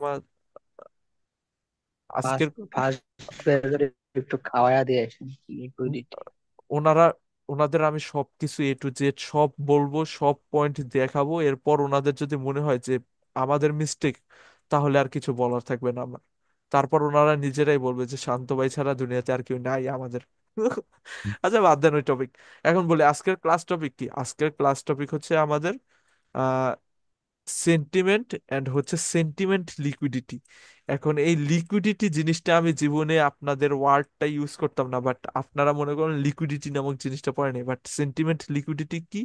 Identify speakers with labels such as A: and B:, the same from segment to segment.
A: আমার আজকের
B: first first একটু খাওয়ায়া দিয়ে আসেন লিকুইডিটি।
A: ওনারা ওনাদের আমি সবকিছু A to Z সব বলবো, সব পয়েন্ট দেখাবো। এরপর ওনাদের যদি মনে হয় যে আমাদের মিস্টেক, তাহলে আর কিছু বলার থাকবে না আমার। তারপর ওনারা নিজেরাই বলবে যে শান্ত ভাই ছাড়া দুনিয়াতে আর কেউ নাই আমাদের। আচ্ছা, বাদ দেন ওই টপিক। এখন বলি আজকের ক্লাস টপিক কি। আজকের ক্লাস টপিক হচ্ছে আমাদের সেন্টিমেন্ট এন্ড হচ্ছে সেন্টিমেন্ট লিকুইডিটি। এখন এই লিকুইডিটি জিনিসটা আমি জীবনে আপনাদের ওয়ার্ডটা ইউজ করতাম না, বাট আপনারা মনে করেন লিকুইডিটি নামক জিনিসটা পড়েনি, বাট সেন্টিমেন্ট লিকুইডিটি কি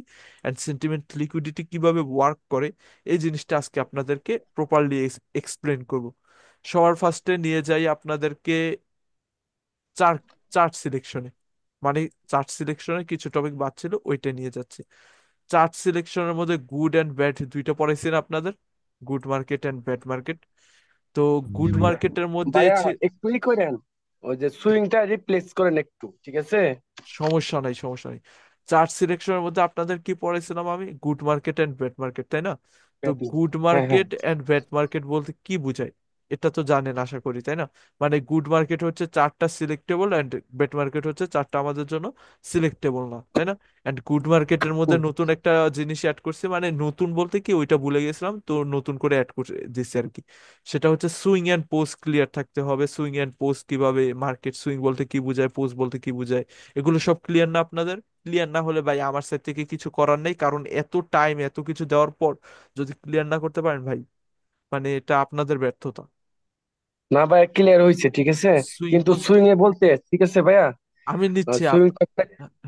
A: এন্ড সেন্টিমেন্ট লিকুইডিটি কিভাবে ওয়ার্ক করে, এই জিনিসটা আজকে আপনাদেরকে প্রপারলি এক্সপ্লেন করব। সবার ফার্স্টে নিয়ে যাই আপনাদেরকে চার্ট চার্ট সিলেকশনে। মানে চার্ট সিলেকশনে কিছু টপিক বাদ ছিল, ওইটা নিয়ে যাচ্ছে। চার্ট সিলেকশনের মধ্যে গুড অ্যান্ড ব্যাড দুইটা পড়াইছেন আপনাদের, good market and bad market. তো
B: জি
A: গুড
B: ভাইয়া।
A: মার্কেটের মধ্যে
B: ভাইয়া একটু করেন, ওই যে সুইংটা রিপ্লেস করেন একটু, ঠিক আছে?
A: সমস্যা নাই, সমস্যা নেই। চার্ট সিলেকশনের মধ্যে আপনাদের কি পড়াইছিলাম আমি, good market and bad market, তাই না? তো গুড
B: হ্যাঁ হ্যাঁ।
A: মার্কেট অ্যান্ড ব্যাড মার্কেট বলতে কি বুঝায়, এটা তো জানেন আশা করি, তাই না? মানে গুড মার্কেট হচ্ছে চারটা সিলেক্টেবল অ্যান্ড ব্যাড মার্কেট হচ্ছে চারটা আমাদের জন্য সিলেক্টেবল না, তাই না? অ্যান্ড গুড মার্কেটের মধ্যে
B: হুম।
A: নতুন একটা জিনিস অ্যাড করছি, মানে নতুন বলতে কি ওইটা ভুলে গেছিলাম, তো নতুন করে অ্যাড করে দিচ্ছি আর কি। সেটা হচ্ছে সুইং অ্যান্ড পোস্ট ক্লিয়ার থাকতে হবে। সুইং অ্যান্ড পোস্ট কিভাবে, মার্কেট সুইং বলতে কি বুঝায়, পোস্ট বলতে কি বুঝায়, এগুলো সব ক্লিয়ার না আপনাদের? ক্লিয়ার না হলে ভাই আমার সাইড থেকে কিছু করার নেই, কারণ এত টাইম এত কিছু দেওয়ার পর যদি ক্লিয়ার না করতে পারেন ভাই, মানে এটা আপনাদের ব্যর্থতা।
B: না ভাইয়া, ক্লিয়ার হয়েছে, ঠিক আছে।
A: সুইং
B: কিন্তু
A: বলতে
B: সুইং এ বলতে, ঠিক আছে ভাইয়া।
A: আমি নিচ্ছি
B: সুইং,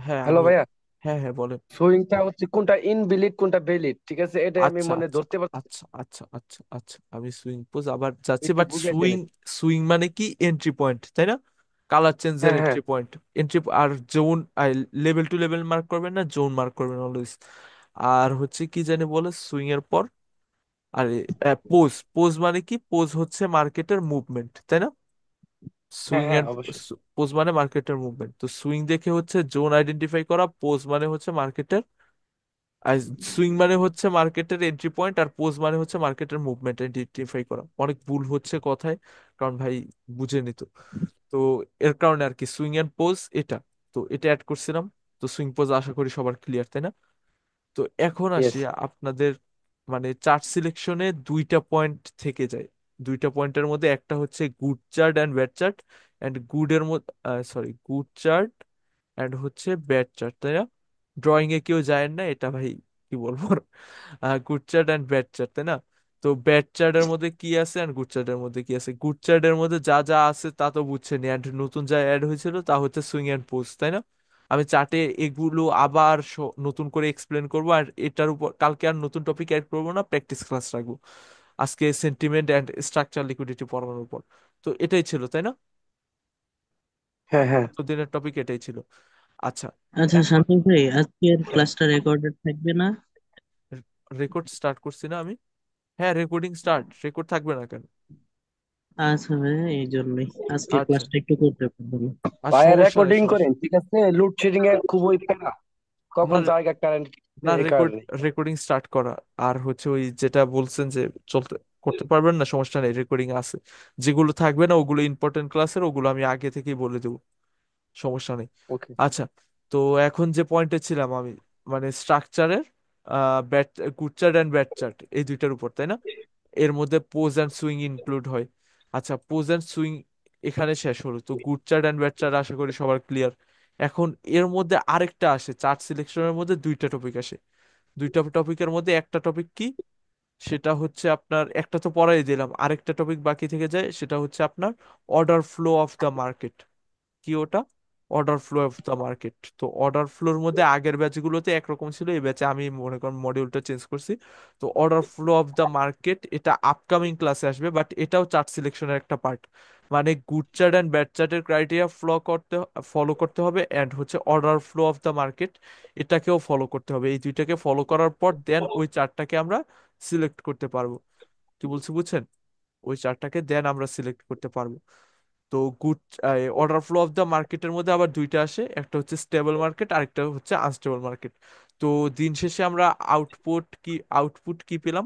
A: হ্যাঁ
B: হ্যালো
A: আমি,
B: ভাইয়া,
A: হ্যাঁ হ্যাঁ বলেন।
B: সুইংটা হচ্ছে কোনটা ইনভ্যালিড কোনটা ভ্যালিড, ঠিক আছে, এটা আমি
A: আচ্ছা
B: মানে
A: আচ্ছা
B: ধরতে পারছি।
A: আচ্ছা আচ্ছা আচ্ছা আচ্ছা, আমি সুইং পোজ আবার যাচ্ছি,
B: একটু
A: বাট
B: বুঝাই দেন
A: সুইং,
B: একটু।
A: সুইং মানে কি এন্ট্রি পয়েন্ট, তাই না? কালার চেঞ্জের
B: হ্যাঁ হ্যাঁ
A: এন্ট্রি পয়েন্ট, এন্ট্রি আর zone, level to level mark করবেন না, জোন মার্ক করবেন অলওয়েজ। আর হচ্ছে কি জানি বলে সুইং এর পর, আরে পোজ, পোজ মানে কি, পোজ হচ্ছে মার্কেটের মুভমেন্ট, তাই না?
B: হ্যাঁ
A: সুইং
B: হ্যাঁ
A: এন্ড
B: অবশ্যই।
A: পোজ মানে মার্কেটের মুভমেন্ট। তো সুইং দেখে হচ্ছে জোন আইডেন্টিফাই করা, পোজ মানে হচ্ছে মার্কেটের, আর সুইং মানে হচ্ছে মার্কেটের এন্ট্রি পয়েন্ট, আর পোজ মানে হচ্ছে মার্কেটের মুভমেন্ট আইডেন্টিফাই করা। অনেক ভুল হচ্ছে কথায়, কারণ ভাই বুঝে নিত। তো এর কারণে আর কি সুইং এন্ড পোজ এটা, তো এটা অ্যাড করছিলাম। তো সুইং পোজ আশা করি সবার ক্লিয়ার, তাই না? তো এখন আসি
B: ইয়েস।
A: আপনাদের, মানে চার্ট সিলেকশনে দুইটা পয়েন্ট থেকে যায়। দুইটা পয়েন্টের মধ্যে একটা হচ্ছে good chart and bad chart, and গুডের মধ্যে, সরি, গুড চার্ট অ্যান্ড হচ্ছে ব্যাড চার্ট, তাই না? ড্রয়িং এ কেউ যায় না এটা ভাই, কি বলবো। Good chart and bad chart, তাই না? তো ব্যাড চার্টের মধ্যে কি আছে অ্যান্ড গুড চার্টের মধ্যে কি আছে, গুড চার্টের মধ্যে যা যা আছে তা তো বুঝছেন, অ্যান্ড নতুন যা অ্যাড হয়েছিল তা হচ্ছে সুইং অ্যান্ড পোস্ট, তাই না? আমি চার্টে এগুলো আবার নতুন করে এক্সপ্লেন করব, আর এটার উপর কালকে আর নতুন টপিক অ্যাড করবো না, প্র্যাকটিস ক্লাস রাখবো। আজকে সেন্টিমেন্ট অ্যান্ড স্ট্রাকচার লিকুইডিটি পড়ানোর উপর। তো এটাই ছিল, তাই না?
B: হ্যাঁ হ্যাঁ।
A: দিনের টপিক এটাই ছিল। আচ্ছা,
C: আচ্ছা
A: এখন
C: শামীম ভাই, আজকের ক্লাসটা রেকর্ডেড থাকবে না?
A: রেকর্ড স্টার্ট করছি না আমি। হ্যাঁ, রেকর্ডিং স্টার্ট, রেকর্ড থাকবে না কেন?
C: আচ্ছা ভাই, এই জন্যই আজকের
A: আচ্ছা,
C: ক্লাসটা একটু করতে পারবো না।
A: আর
B: ভাইয়া
A: সমস্যা নেই,
B: রেকর্ডিং
A: সমস্যা
B: করেন, ঠিক আছে, লোডশেডিং এর খুবই প্যারা,
A: না,
B: কখন জায়গা কারেন্ট
A: না
B: এই
A: রেকর্ড,
B: কারণে।
A: রেকর্ডিং স্টার্ট করা। আর হচ্ছে ওই যেটা বলছেন যে চলতে করতে পারবেন না, সমস্যা নেই, রেকর্ডিং আছে। যেগুলো থাকবে না ওগুলো ইম্পর্টেন্ট ক্লাসের, ওগুলো আমি আগে থেকেই বলে দেবো, সমস্যা নেই।
B: ওকে।
A: আচ্ছা, তো এখন যে পয়েন্টে ছিলাম আমি, মানে স্ট্রাকচারের bat, good chart and bad chart এই দুইটার উপর, তাই না? এর মধ্যে পোজ অ্যান্ড সুইং ইনক্লুড হয়। আচ্ছা, পোজ অ্যান্ড সুইং এখানে শেষ হলো। তো good chart and bad chart আশা করি সবার ক্লিয়ার। এখন এর মধ্যে আরেকটা আসে, চার্ট সিলেকশনের মধ্যে দুইটা টপিক আসে। দুইটা টপিকের মধ্যে একটা টপিক কি, সেটা হচ্ছে আপনার, একটা তো পড়াই দিলাম, আরেকটা টপিক বাকি থেকে যায়, সেটা হচ্ছে আপনার order flow of the market. কি ওটা? Order flow of the market. তো অর্ডার ফ্লোর মধ্যে আগের ব্যাচগুলোতে একরকম ছিল, এই ব্যাচে আমি মনে করেন মডিউলটা চেঞ্জ করছি। তো order flow of the market এটা আপকামিং ক্লাসে আসবে, বাট এটাও চার্ট সিলেকশনের একটা পার্ট। মানে গুড চার্ট অ্যান্ড ব্যাড চার্টের ক্রাইটেরিয়া ফলো করতে হবে, অ্যান্ড হচ্ছে order flow of the market এটাকেও ফলো করতে হবে। এই দুইটাকে ফলো করার পর দেন ওই চার্টটাকে আমরা সিলেক্ট করতে পারবো। কি বলছি বুঝছেন? ওই চার্টটাকে দেন আমরা সিলেক্ট করতে পারবো। তো good, order flow of the মার্কেটের মধ্যে আবার দুইটা আসে, একটা হচ্ছে স্টেবল মার্কেট, আরেকটা হচ্ছে আনস্টেবল মার্কেট। তো দিন শেষে আমরা আউটপুট কি পেলাম,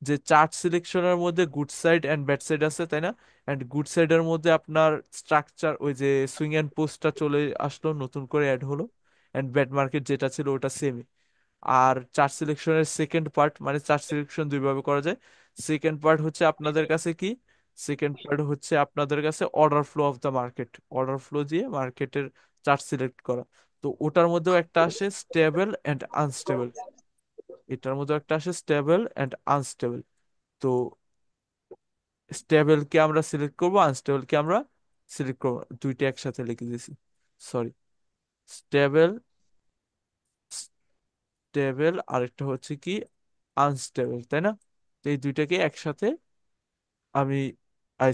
A: যে চার্ট সিলেকশনের মধ্যে good side and bad side আছে, তাই না? অ্যান্ড গুড সাইডের মধ্যে আপনার স্ট্রাকচার ওই যে সুইং অ্যান্ড পোস্টটা চলে আসলো, নতুন করে অ্যাড হলো। অ্যান্ড ব্যাড মার্কেট যেটা ছিল ওটা সেম। আর চার্ট সিলেকশনের সেকেন্ড পার্ট, মানে চার্ট সিলেকশন দুইভাবে করা যায়। সেকেন্ড পার্ট হচ্ছে আপনাদের কাছে কি, সেকেন্ড পার্ট হচ্ছে আপনাদের কাছে order flow of the market, order flow দিয়ে মার্কেটের চার্ট সিলেক্ট করা। তো ওটার মধ্যেও একটা আসে স্টেবল অ্যান্ড আনস্টেবল, এটার মধ্যেও একটা আসে স্টেবল অ্যান্ড আনস্টেবল। তো স্টেবল কে আমরা সিলেক্ট করব, আনস্টেবল কে আমরা সিলেক্ট করবো না। দুইটা একসাথে লিখে দিয়েছি, সরি। স্টেবল, স্টেবল আরেকটা হচ্ছে কি আনস্টেবল, তাই না? তো এই দুইটাকে একসাথে আমি,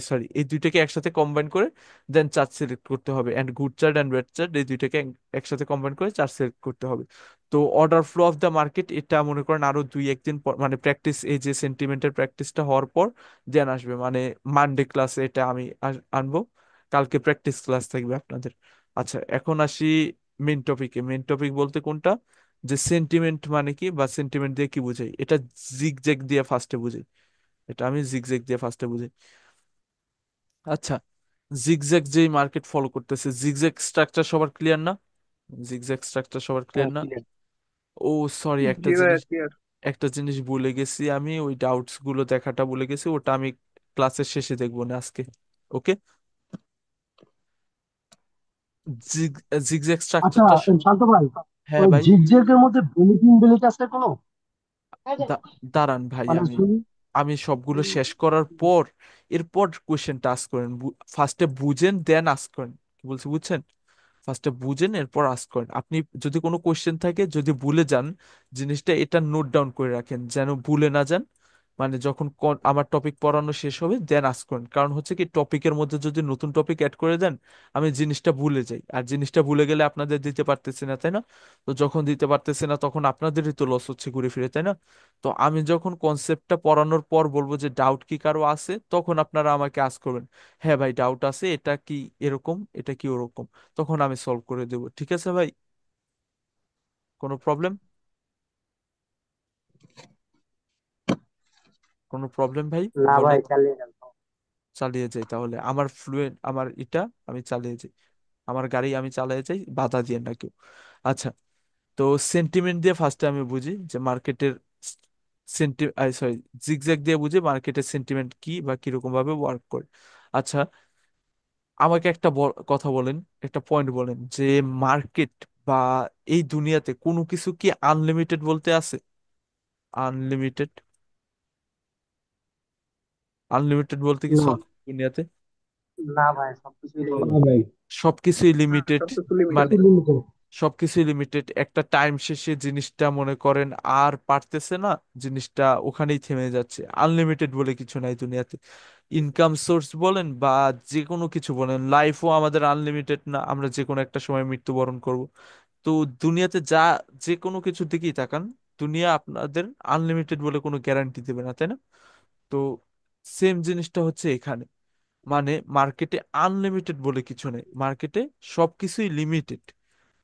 A: সরি, এই দুইটাকে একসাথে কম্বাইন করে দেন চার্ট সিলেক্ট করতে হবে। And good chart and bad chart এই দুইটাকে একসাথে কম্বাইন করে চার্ট সিলেক্ট করতে হবে। তো order flow of the market এটা মনে করেন আরো দুই একদিন পর, মানে প্র্যাকটিস, এই যে সেন্টিমেন্টের প্র্যাকটিসটা হওয়ার পর দেন আসবে, মানে মানডে ক্লাসে এটা আমি আনবো। কালকে প্র্যাকটিস ক্লাস থাকবে আপনাদের। আচ্ছা, এখন আসি মেন টপিকে। মেন টপিক বলতে কোনটা, যে সেন্টিমেন্ট মানে কি, বা সেন্টিমেন্ট দিয়ে কি বুঝাই, এটা জিগজ্যাগ দিয়ে ফার্স্টে বুঝাই। এটা আমি জিগজ্যাগ দিয়ে ফার্স্টে বুঝাই। আচ্ছা, জিগজ্যাগ যেই মার্কেট ফলো করতেছে, জিগজ্যাগ স্ট্রাকচার সবার ক্লিয়ার না? জিগজ্যাগ স্ট্রাকচার সবার ক্লিয়ার
B: হ্যাঁ
A: না?
B: ক্লিয়ার।
A: ও সরি,
B: জি ভাইয়া ক্লিয়ার।
A: একটা জিনিস ভুলে গেছি আমি, ওই ডাউটস গুলো দেখাটা ভুলে গেছি, ওটা আমি ক্লাসের শেষে দেখবো না আজকে। ওকে। জিগ জিগজ্যাগ
D: আচ্ছা,
A: স্ট্রাকচারটা,
D: শান্ত ভাই,
A: হ্যাঁ
D: ওই
A: ভাই।
D: জিগজ্যাগের মধ্যে বুলেটিন বিলিট আছে কোনো?
A: দাঁড়ান ভাই,
D: মানে
A: আমি
D: শুনি।
A: আমি সবগুলো শেষ করার পর এরপর কোয়েশ্চেনটা আস্ক করেন। ফার্স্টে বুঝেন দেন আস্ক করেন, কি বলছি বুঝছেন? ফার্স্টে বুঝেন এরপর আস্ক করেন। আপনি যদি কোনো কোয়েশ্চেন থাকে, যদি ভুলে যান জিনিসটা, এটা নোট ডাউন করে রাখেন যেন ভুলে না যান। মানে যখন আমার টপিক পড়ানো শেষ হবে দেন আস্ক করেন, কারণ হচ্ছে কি টপিকের মধ্যে যদি নতুন টপিক অ্যাড করে দেন আমি জিনিসটা ভুলে যাই, আর জিনিসটা ভুলে গেলে আপনাদের দিতে পারতেছি না, তাই না? তো যখন দিতে পারতেছি না তখন আপনাদেরই তো লস হচ্ছে ঘুরে ফিরে, তাই না? তো আমি যখন কনসেপ্টটা পড়ানোর পর বলবো যে ডাউট কি কারো আছে, তখন আপনারা আমাকে আস্ক করবেন, হ্যাঁ ভাই ডাউট আছে, এটা কি এরকম, এটা কি ওরকম, তখন আমি সলভ করে দেবো। ঠিক আছে ভাই? কোনো প্রবলেম? কোনো প্রবলেম ভাই?
D: না ভাই,
A: বলেন।
D: চালিয়ে যান।
A: চালিয়ে যাই তাহলে, আমার ফ্লুয়েন্ট, আমার এটা, আমি চালিয়ে যাই, আমার গাড়ি আমি চালিয়ে যাই, বাধা দিয়ে না কেউ। আচ্ছা, তো সেন্টিমেন্ট দিয়ে ফার্স্টে আমি বুঝি যে মার্কেটের সেন্টি, সরি, জিগজ্যাগ দিয়ে বুঝি মার্কেটের সেন্টিমেন্ট কি বা কিরকম ভাবে ওয়ার্ক করে। আচ্ছা, আমাকে একটা কথা বলেন, একটা পয়েন্ট বলেন যে মার্কেট বা এই দুনিয়াতে কোনো কিছু কি আনলিমিটেড বলতে আছে? আনলিমিটেড, আনলিমিটেড বলতে কিছু
D: না,
A: আছে দুনিয়াতে?
D: না ভাই, সবকিছুই
B: না
D: লিমিটেড।
B: ভাই।
A: সবকিছুই লিমিটেড,
B: সবকিছু
A: মানে
B: লিমিটেড।
D: লিমিটেড।
A: সবকিছুই লিমিটেড, একটা টাইম শেষে জিনিসটা মনে করেন আর পারতেছে না, জিনিসটা ওখানেই থেমে যাচ্ছে। আনলিমিটেড বলে কিছু নাই দুনিয়াতে। ইনকাম সোর্স বলেন বা যে কোনো কিছু বলেন, লাইফও আমাদের আনলিমিটেড না, আমরা যে কোনো একটা সময় মৃত্যুবরণ করব। তো দুনিয়াতে যা, যে কোনো কিছুর দিকেই তাকান, দুনিয়া আপনাদের আনলিমিটেড বলে কোনো গ্যারান্টি দেবে না, তাই না? তো সেম জিনিসটা হচ্ছে এখানে, মানে মার্কেটে আনলিমিটেড বলে কিছু নেই, মার্কেটে সবকিছুই লিমিটেড।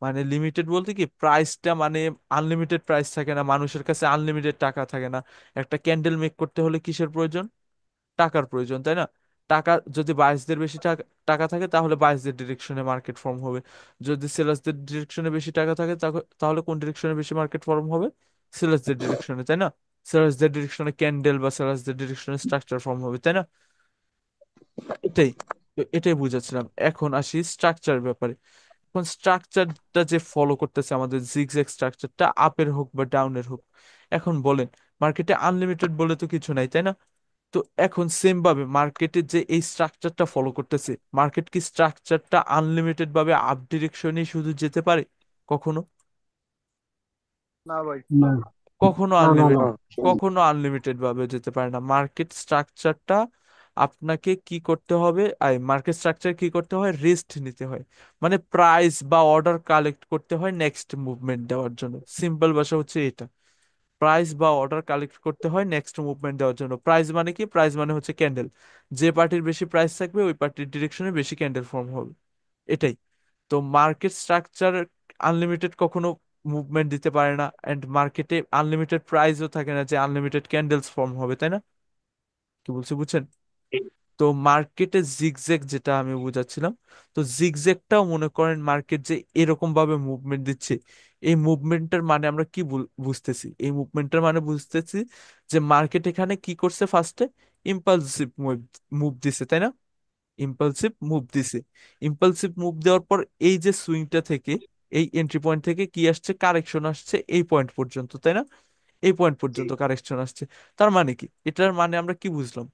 A: মানে লিমিটেড বলতে কি, প্রাইসটা মানে আনলিমিটেড প্রাইস থাকে না, মানুষের কাছে আনলিমিটেড টাকা থাকে না। একটা ক্যান্ডেল মেক করতে হলে কিসের প্রয়োজন? টাকার প্রয়োজন, তাই না? টাকা যদি বাইশদের বেশি টাকা টাকা থাকে তাহলে বাইশদের ডিরেকশনে মার্কেট ফর্ম হবে। যদি সেলার্সদের ডিরেকশনে বেশি টাকা থাকে তাহলে কোন ডিরেকশনে বেশি মার্কেট ফর্ম হবে? সেলার্সদের ডিরেকশনে, তাই না? সেলার্সদের ডিরেকশনে ক্যান্ডেল বা সেলার্সদের ডিরেকশনে স্ট্রাকচার ফর্ম হবে, তাই না? এটাই, তো এটাই বুঝাচ্ছিলাম। এখন আসি স্ট্রাকচার ব্যাপারে। এখন স্ট্রাকচারটা যে ফলো করতেছে আমাদের জিগজ্যাগ স্ট্রাকচারটা, আপের হোক বা ডাউনের হোক, এখন বলেন মার্কেটে আনলিমিটেড বলে তো কিছু নাই, তাই না? তো এখন সেম ভাবে মার্কেটে যে এই স্ট্রাকচারটা ফলো করতেছে, মার্কেট কি স্ট্রাকচারটা আনলিমিটেড ভাবে আপ ডিরেকশনে শুধু যেতে পারে কখনো?
B: না ভাই।
D: না,
A: কখনো
D: না, না, না।
A: আনলিমিটেড,
B: না।
A: কখনো আনলিমিটেড ভাবে যেতে পারে না মার্কেট স্ট্রাকচারটা। আপনাকে কি করতে হবে, মার্কেট স্ট্রাকচার কি করতে হয়, রিস্ক নিতে হয়। মানে প্রাইস বা অর্ডার কালেক্ট করতে হয় নেক্সট মুভমেন্ট দেওয়ার জন্য। সিম্পল ভাষা হচ্ছে এটা, প্রাইস বা অর্ডার কালেক্ট করতে হয় নেক্সট মুভমেন্ট দেওয়ার জন্য। প্রাইস মানে কি, প্রাইস মানে হচ্ছে ক্যান্ডেল, যে পার্টির বেশি প্রাইস থাকবে ওই পার্টির ডিরেকশনে বেশি ক্যান্ডেল ফর্ম হবে, এটাই। তো মার্কেট স্ট্রাকচার আনলিমিটেড কখনো মুভমেন্ট দিতে পারে না, এন্ড মার্কেটে আনলিমিটেড প্রাইসও থাকে না যে আনলিমিটেড ক্যান্ডেলস ফর্ম হবে, তাই না? কি বলছি বুঝছেন? তো মার্কেটে জিগজ্যাগ যেটা আমি বুঝাচ্ছিলাম, তো জিগজ্যাগটাও মনে করেন মার্কেট যে এরকম ভাবে মুভমেন্ট দিচ্ছে, এই মুভমেন্টের মানে আমরা কি বুঝতেছি? এই মুভমেন্টের মানে বুঝতেছি যে মার্কেট এখানে কি করছে, ফার্স্টে ইম্পালসিভ মুভ মুভ দিছে, তাই না? ইম্পালসিভ মুভ দিছে। ইম্পালসিভ মুভ দেওয়ার পর এই যে সুইংটা থেকে, এই এন্ট্রি পয়েন্ট থেকে কি আসছে, কারেকশন আসছে এই পয়েন্ট পর্যন্ত, তাই না? এই পয়েন্ট পর্যন্ত কারেকশন আসছে। তার মানে কি, এটার মানে আমরা কি বুঝলাম?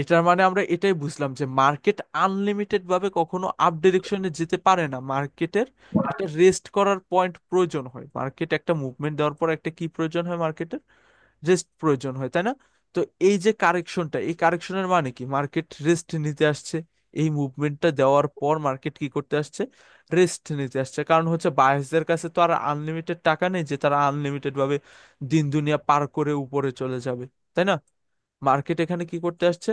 A: এটার মানে আমরা এটাই বুঝলাম যে মার্কেট আনলিমিটেড ভাবে কখনো আপ ডিরেকশনে যেতে পারে না। মার্কেটের একটা রেস্ট করার পয়েন্ট প্রয়োজন হয়। মার্কেট একটা মুভমেন্ট দেওয়ার পর একটা কি প্রয়োজন হয়, মার্কেটের রেস্ট প্রয়োজন হয়, তাই না? তো এই যে কারেকশনটা, এই কারেকশনের মানে কি, মার্কেট রেস্ট নিতে আসছে। এই মুভমেন্টটা দেওয়ার পর মার্কেট কি করতে আসছে, রেস্ট নিতে আসছে। কারণ হচ্ছে বায়াসদের কাছে তো আর আনলিমিটেড টাকা নেই যে তারা আনলিমিটেড ভাবে দিন দুনিয়া পার করে উপরে চলে যাবে, তাই না? মার্কেট এখানে কি করতে আসছে,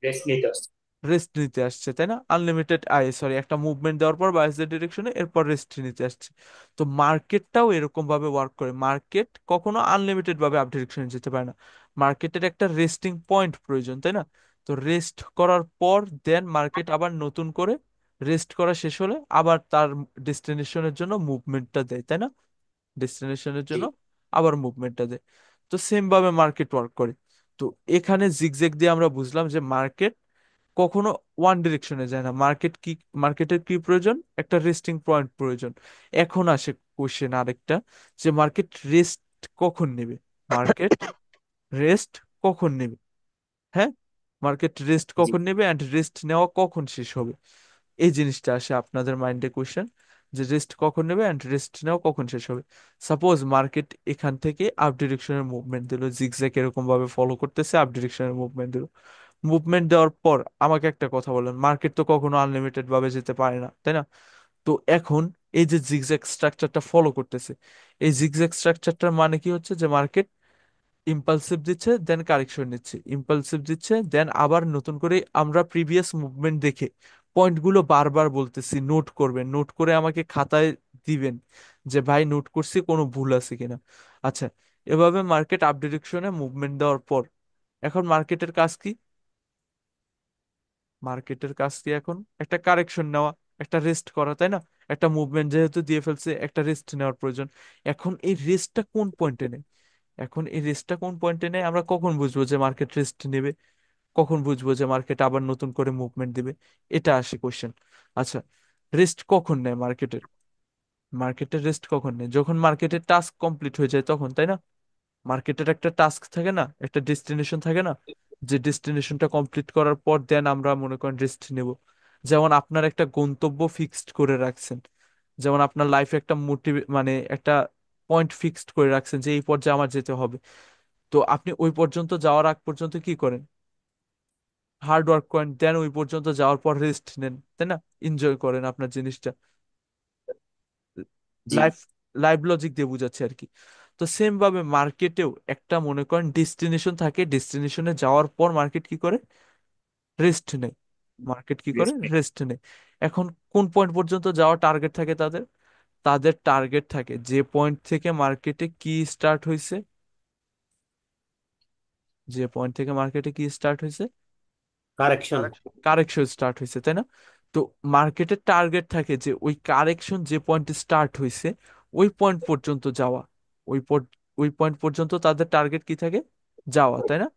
E: রেস্ট নিতে আসছে।
A: রেস্ট নিতে আসছে, তাই না? আনলিমিটেড সরি, একটা মুভমেন্ট দেওয়ার পর বায়াসের ডিরেকশনে এরপর রেস্ট নিতে আসছে। তো মার্কেটটাও এরকম ভাবে ওয়ার্ক করে। মার্কেট কখনো আনলিমিটেড ভাবে আপ ডিরেকশনে যেতে পারে না। মার্কেটের একটা রেস্টিং পয়েন্ট প্রয়োজন, তাই না? তো রেস্ট করার পর দেন মার্কেট আবার নতুন করে, রেস্ট করা শেষ হলে আবার তার ডেস্টিনেশনের জন্য মুভমেন্টটা দেয়, তাই না? ডেস্টিনেশনের
E: জি।
A: জন্য আবার মুভমেন্টটা দেয়। তো সেম ভাবে মার্কেট ওয়ার্ক করে। তো এখানে জিগজ্যাগ দিয়ে আমরা বুঝলাম যে মার্কেট কখনো ওয়ান ডিরেকশনে যায় না। মার্কেট কি, মার্কেটের কি প্রয়োজন, একটা রেস্টিং পয়েন্ট প্রয়োজন। এখন আসে কোশ্চেন আরেকটা, যে মার্কেট রেস্ট কখন নেবে? মার্কেট রেস্ট কখন নেবে? হ্যাঁ, মার্কেট রেস্ট
E: জি।
A: কখন নেবে অ্যান্ড রেস্ট নেওয়া কখন শেষ হবে? এই জিনিসটা আসে আপনাদের মাইন্ডে কোশ্চেন, যে রেস্ট কখন নেবে অ্যান্ড রেস্ট নেওয়া কখন শেষ হবে। সাপোজ মার্কেট এখান থেকে আপ ডিরেকশনের মুভমেন্ট দিল, জিগজ্যাগ এরকম ভাবে ফলো করতেছে, আপ ডিরেকশনের মুভমেন্ট দিল। মুভমেন্ট দেওয়ার পর আমাকে একটা কথা বলেন, মার্কেট তো কখনো আনলিমিটেড ভাবে যেতে পারে না, তাই না? তো এখন এই যে জিগজ্যাগ স্ট্রাকচারটা ফলো করতেছে, এই জিগজ্যাগ স্ট্রাকচারটার মানে কি হচ্ছে, যে মার্কেট ইম্পালসিভ দিচ্ছে দেন কারেকশন নিচ্ছে, ইম্পালসিভ দিচ্ছে দেন আবার নতুন করে, আমরা প্রিভিয়াস মুভমেন্ট দেখে পয়েন্টগুলো বারবার বলতেছি, নোট করবেন, নোট করে আমাকে খাতায় দিবেন যে ভাই নোট করছি, কোনো ভুল আছে কিনা। আচ্ছা, এভাবে মার্কেট আপ ডিরেকশনে মুভমেন্ট দেওয়ার পর এখন মার্কেটের কাজ কি? মার্কেটের কাজ কি এখন? একটা কারেকশন নেওয়া, একটা রেস্ট করা, তাই না? একটা মুভমেন্ট যেহেতু দিয়ে ফেলছে, একটা রেস্ট নেওয়ার প্রয়োজন। এখন এই রেস্টটা কোন পয়েন্টে নেই, এখন এই রেস্টটা কোন পয়েন্টে নেই, আমরা কখন বুঝবো যে মার্কেট রেস্ট নেবে, কখন বুঝবো যে মার্কেট আবার নতুন করে মুভমেন্ট দিবে? এটা আসে কোশ্চেন। আচ্ছা, রেস্ট কখন নেয় মার্কেটের? মার্কেটের রেস্ট কখন নেয়, যখন মার্কেটের টাস্ক কমপ্লিট হয়ে যায় তখন, তাই না? মার্কেটের একটা টাস্ক থাকে না, একটা ডেস্টিনেশন থাকে না, যে ডেস্টিনেশনটা কমপ্লিট করার পর দেন আমরা মনে করেন রেস্ট নেব। যেমন আপনার একটা গন্তব্য ফিক্সড করে রাখছেন, যেমন আপনার লাইফে একটা মানে একটা পয়েন্ট ফিক্সড করে রাখছেন যে এই পর্যায়ে আমার যেতে হবে। তো আপনি ওই পর্যন্ত যাওয়ার আগ পর্যন্ত কি করেন, হার্ড ওয়ার্ক করেন, দেন ওই পর্যন্ত যাওয়ার পর রেস্ট নেন, তাই না? এনজয় করেন আপনার জিনিসটা।
E: জি।
A: লাইফ, লাইভ লজিক দিয়ে বুঝাচ্ছি আর কি। তো সেম ভাবে মার্কেটেও একটা মনে করেন ডেস্টিনেশন থাকে, ডেস্টিনেশনে যাওয়ার পর মার্কেট কি করে, রেস্ট নেয়। মার্কেট কি করে,
E: রেস্ট নেই।
A: রেস্ট নেয়। এখন কোন পয়েন্ট পর্যন্ত যাওয়ার টার্গেট থাকে তাদের? তাদের টার্গেট থাকে যে পয়েন্ট থেকে মার্কেটে কি স্টার্ট হয়েছে, যে পয়েন্ট থেকে মার্কেটে কি স্টার্ট হয়েছে,
E: কারেকশন।
A: কারেকশন স্টার্ট হয়েছে, তাই না? তো মার্কেটের টার্গেট থাকে যে ওই কারেকশন যে পয়েন্টে স্টার্ট হয়েছে ওই পয়েন্ট পর্যন্ত যাওয়া। ওই ওই পয়েন্ট পর্যন্ত তাদের টার্গেট কি থাকে, যাওয়া, তাই না?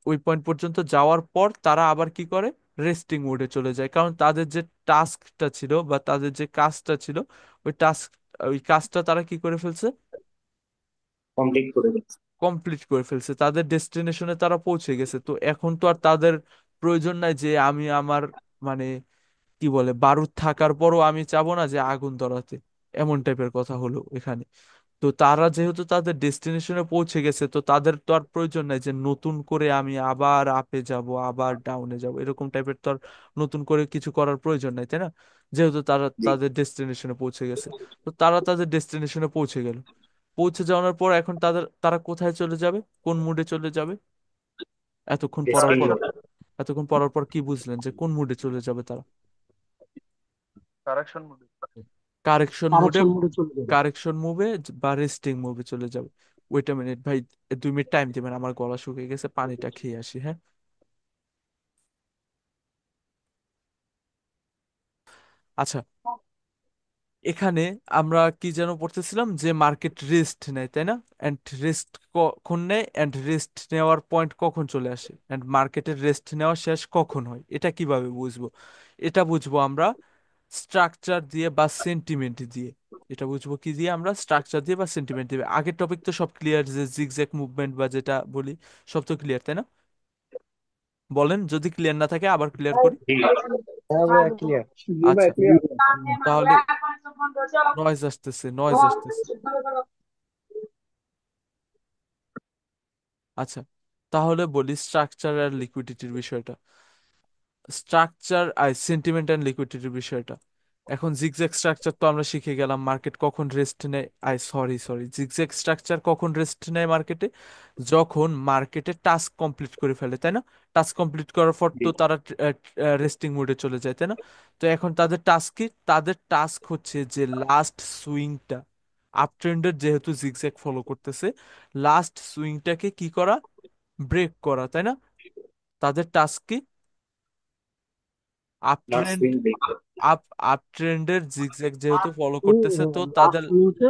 A: ওই পয়েন্ট পর্যন্ত যাওয়ার পর তারা আবার কি করে, রেস্টিং মোডে চলে যায়। কারণ তাদের যে টাস্কটা ছিল বা তাদের যে কাজটা ছিল, ওই টাস্ক, ওই কাজটা তারা কি করে ফেলছে,
E: কমপ্লিট করে দিচ্ছে।
A: কমপ্লিট করে ফেলছে, তাদের ডেস্টিনেশনে তারা পৌঁছে গেছে। তো এখন তো আর তাদের প্রয়োজন নাই যে আমি আমার মানে কি বলে বারুদ থাকার পরও আমি চাবো না যে আগুন ধরাতে, এমন টাইপের কথা হলো এখানে। তো তারা যেহেতু তাদের ডেস্টিনেশনে পৌঁছে গেছে, তো তাদের তো আর প্রয়োজন নাই যে নতুন করে আমি আবার আপে যাব, আবার ডাউনে যাব, এরকম টাইপের তো আর নতুন করে কিছু করার প্রয়োজন নাই, তাই না? যেহেতু তারা
E: জি।
A: তাদের ডেস্টিনেশনে পৌঁছে গেছে। তো তারা তাদের ডেস্টিনেশনে পৌঁছে গেল। পৌঁছে যাওয়ার পর এখন তারা কোথায় চলে যাবে, কোন মুডে চলে যাবে? এতক্ষণ পড়ার
E: রেস্টিং
A: পর,
E: মোড।
A: এতক্ষণ পড়ার পর কি বুঝলেন যে কোন মুডে চলে যাবে তারা? কারেকশন মুডে,
D: কারেকশন মোডে চলে যাবে।
A: কারেকশন মুভে বা রেস্টিং মুভে চলে যাবে। ওয়েট আ মিনিট ভাই, 2 মিনিট টাইম দিবেন, আমার গলা শুকিয়ে গেছে, পানিটা খেয়ে আসি, হ্যাঁ। আচ্ছা, এখানে আমরা কি যেন পড়তেছিলাম যে মার্কেট রেস্ট নেয়, তাই না? এন্ড রেস্ট কখন নেয়, এন্ড রেস্ট নেওয়ার পয়েন্ট কখন চলে আসে, এন্ড মার্কেটের রেস্ট নেওয়া শেষ কখন হয়, এটা কিভাবে বুঝবো? এটা বুঝবো আমরা স্ট্রাকচার দিয়ে বা সেন্টিমেন্ট দিয়ে। এটা বুঝবো কি দিয়ে? আমরা স্ট্রাকচার দিয়ে বা সেন্টিমেন্ট দিয়ে। আগের টপিক তো সব ক্লিয়ার, যে জিগজ্যাগ মুভমেন্ট বা যেটা বলি সব তো ক্লিয়ার, তাই না? বলেন যদি ক্লিয়ার না থাকে, আবার ক্লিয়ার করি।
E: জি।
B: হ্যাঁ ভাইয়া ক্লিয়ার।
A: আচ্ছা,
D: জি ভাই।
A: তাহলে নয়েজ আসতেছে, নয়েজ আসতেছে। আচ্ছা, তাহলে বলি স্ট্রাকচার আর লিকুইডিটির বিষয়টা। স্ট্রাকচার আর সেন্টিমেন্ট অ্যান্ড লিকুইডিটির বিষয়টা। এখন জিগজ্যাগ স্ট্রাকচার তো আমরা শিখে গেলাম, মার্কেট কখন রেস্ট নেয়, সরি জিগজ্যাগ স্ট্রাকচার কখন রেস্ট নেয় মার্কেটে? যখন মার্কেটে টাস্ক কমপ্লিট করে ফেলে, তাই না? টাস্ক কমপ্লিট করার পর
E: জি।
A: তো তারা রেস্টিং মোডে চলে যায়, তাই না? তো এখন তাদের টাস্ক কি? তাদের টাস্ক হচ্ছে যে লাস্ট সুইংটা, আপ ট্রেন্ডের যেহেতু জিগজ্যাগ ফলো করতেছে, লাস্ট সুইংটাকে কি করা? ব্রেক করা, তাই না? তাদের টাস্ক কি? Up
E: last
A: trend,
E: swing break.
A: Up up ট্রেন্ডের জিগজ্যাগ যেহেতু ফলো করতেছে, তো
D: লাস্ট
A: তাদের,
D: মিনিটে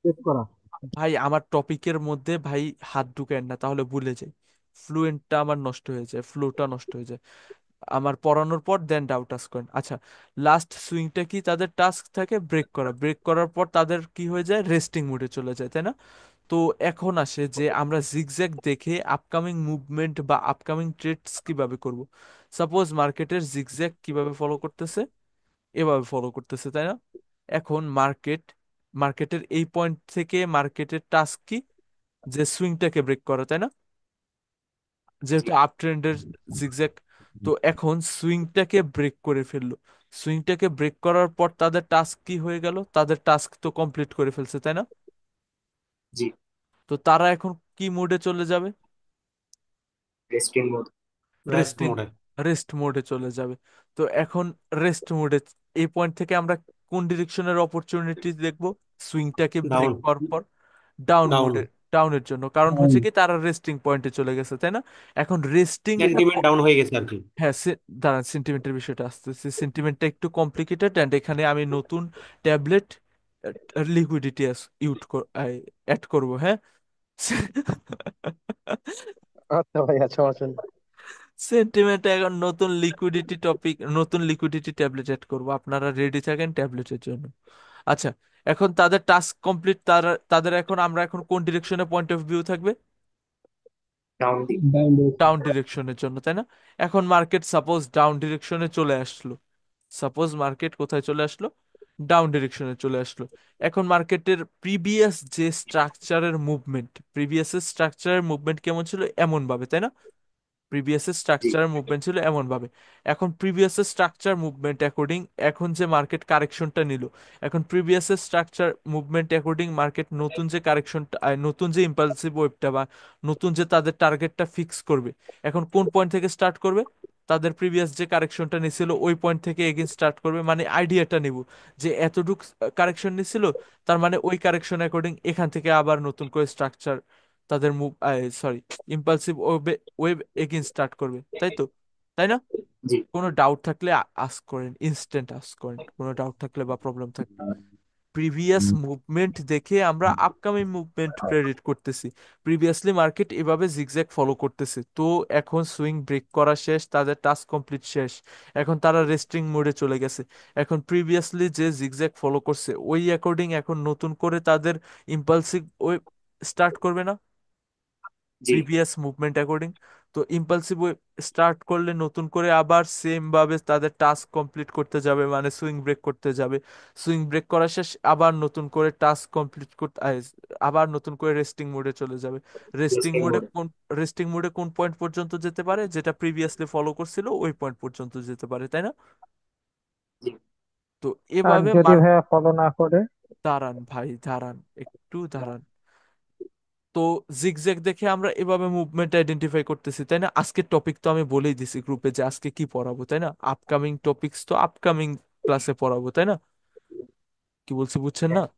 D: চেক করা।
A: ভাই আমার টপিকের মধ্যে ভাই হাত ঢুকেন না, তাহলে ভুলে যাই, ফ্লুয়েন্টটা আমার নষ্ট হয়ে যায়, ফ্লোটা নষ্ট হয়ে যায়। আমার পড়ানোর পর দেন ডাউট আস করেন। আচ্ছা, লাস্ট সুইংটা কি তাদের টাস্ক থাকে? ব্রেক করা। ব্রেক করার পর তাদের কি হয়ে যায়? রেস্টিং মোডে চলে যায়, তাই না? তো এখন আসে যে আমরা জিগজ্যাগ দেখে আপকামিং মুভমেন্ট বা আপকামিং ট্রেডস কিভাবে করব। সাপোজ মার্কেটের জিগজ্যাগ কিভাবে ফলো করতেছে? এভাবে ফলো করতেছে, তাই না? এখন মার্কেটের এই পয়েন্ট থেকে মার্কেটের টাস্ক কি? যে সুইংটাকে ব্রেক করা, তাই না?
E: জি।
A: যেহেতু আপ ট্রেন্ডের জিগজ্যাগ, তো এখন সুইংটাকে ব্রেক করে ফেললো। সুইংটাকে ব্রেক করার পর তাদের টাস্ক কি হয়ে গেল? তাদের টাস্ক তো কমপ্লিট করে ফেলছে, তাই না?
E: জি।
A: তো তারা এখন কি মোডে চলে যাবে?
E: Resting mode.
F: রেস্ট
A: রেস্টিং,
F: মোডে।
A: রেস্ট মোডে চলে যাবে। তো এখন রেস্ট মোডে, এই পয়েন্ট থেকে আমরা কোন ডিরেকশনের অপরচুনিটি দেখবো? সুইংটাকে ব্রেক
F: ডাউন।
A: করার পর ডাউন
F: ডাউন।
A: মোডে, ডাউনের জন্য। কারণ হচ্ছে কি, তারা রেস্টিং পয়েন্টে চলে গেছে, তাই না? এখন রেস্টিং এ
F: সেন্টিমেন্ট ডাউন হয়ে গেছে আর কি।
A: হ্যাঁ দাঁড়ান, সেন্টিমেন্টের বিষয়টা আসতেছে, সেন্টিমেন্টটা একটু কমপ্লিকেটেড, অ্যান্ড এখানে আমি নতুন ট্যাবলেট লিকুইডিটি ইউজ অ্যাড করব, হ্যাঁ।
B: আচ্ছা ভাইয়া সমস্যা নেই।
A: সেন্টিমেন্টে এখন নতুন লিকুইডিটি টপিক, নতুন লিকুইডিটি ট্যাবলেট অ্যাড করব, আপনারা রেডি থাকেন ট্যাবলেটের জন্য। আচ্ছা, এখন তাদের টাস্ক কমপ্লিট, তারা তাদের এখন, আমরা এখন কোন ডিরেকশনে পয়েন্ট অফ ভিউ থাকবে?
E: ডাউন দিক।
A: ডাউন ডিরেকশনের জন্য, তাই না? এখন মার্কেট সাপোজ ডাউন ডিরেকশনে চলে আসলো, সাপোজ মার্কেট কোথায় চলে আসলো? ডাউন ডিরেকশনে চলে আসলো। এখন মার্কেটের প্রিভিয়াস যে স্ট্রাকচারের মুভমেন্ট, প্রিভিয়াসের স্ট্রাকচারের মুভমেন্ট কেমন ছিল? এমন ভাবে, তাই না? প্রিভিয়াসের
E: জি।
A: স্ট্রাকচার মুভমেন্ট ছিল এমন ভাবে। এখন প্রিভিয়াসের স্ট্রাকচার মুভমেন্ট অ্যাকর্ডিং, এখন যে মার্কেট কারেকশনটা নিল, এখন প্রিভিয়াসের স্ট্রাকচার মুভমেন্ট অ্যাকর্ডিং মার্কেট নতুন যে কারেকশনটা, নতুন যে ইম্পালসিভ ওয়েভটা বা নতুন যে তাদের টার্গেটটা ফিক্স করবে, এখন কোন পয়েন্ট থেকে স্টার্ট করবে? তাদের প্রিভিয়াস যে কারেকশনটা নিছিল ওই পয়েন্ট থেকে এগেন স্টার্ট করবে, মানে আইডিয়াটা নিব যে এতটুক কারেকশন নিছিল, তার মানে ওই কারেকশন অ্যাকর্ডিং এখান থেকে আবার নতুন করে স্ট্রাকচার, তাদের move, sorry, impulsive wave again start করবে, তাই তো? তাই না?
E: জি।
A: কোনো ডাউট থাকলে আস্ক করেন, ইনস্ট্যান্ট আস্ক করেন, কোনো ডাউট থাকলে বা প্রবলেম থাকলে। প্রিভিয়াস মুভমেন্ট দেখে আমরা আপকামিং মুভমেন্ট প্রেডিক্ট করতেছি। প্রিভিয়াসলি মার্কেট এভাবে জিগজ্যাগ ফলো করতেছে, তো এখন সুইং ব্রেক করা শেষ, তাদের টাস্ক কমপ্লিট শেষ, এখন তারা রেস্টিং মোডে চলে গেছে। এখন প্রিভিয়াসলি যে জিগজ্যাগ ফলো করছে ওই অ্যাকর্ডিং এখন নতুন করে তাদের ইম্পালসিভ ওয়েভ স্টার্ট করবে না?
E: জি।
A: Previous movement according. তো ইম্পালসিভ স্টার্ট করলে নতুন করে আবার সেম ভাবে তাদের টাস্ক কমপ্লিট করতে যাবে, মানে সুইং ব্রেক করতে যাবে। সুইং ব্রেক করা শেষ, আবার নতুন করে টাস্ক কমপ্লিট করতে আবার নতুন করে রেস্টিং মোডে চলে যাবে। রেস্টিং
E: রেস্টিং
A: মোডে
E: মোড।
A: কোন, রেস্টিং মোডে কোন পয়েন্ট পর্যন্ত যেতে পারে? যেটা প্রিভিয়াসলি ফলো করছিল ওই পয়েন্ট পর্যন্ত যেতে পারে, তাই না?
E: জি।
A: তো
G: আর
A: এভাবে
G: যদি ভাইয়া ফলো না করে?
A: দাঁড়ান ভাই, দাঁড়ান, একটু দাঁড়ান। তো জিগজ্যাগ দেখে আমরা এভাবে মুভমেন্ট আইডেন্টিফাই করতেছি, তাই না? আজকের টপিক তো আমি বলেই দিছি গ্রুপে যে আজকে কি পড়াবো, তাই না? আপকামিং টপিকস তো আপকামিং ক্লাসে পড়াবো, তাই না? কি বলছি বুঝছেন না?
E: হ্যাঁ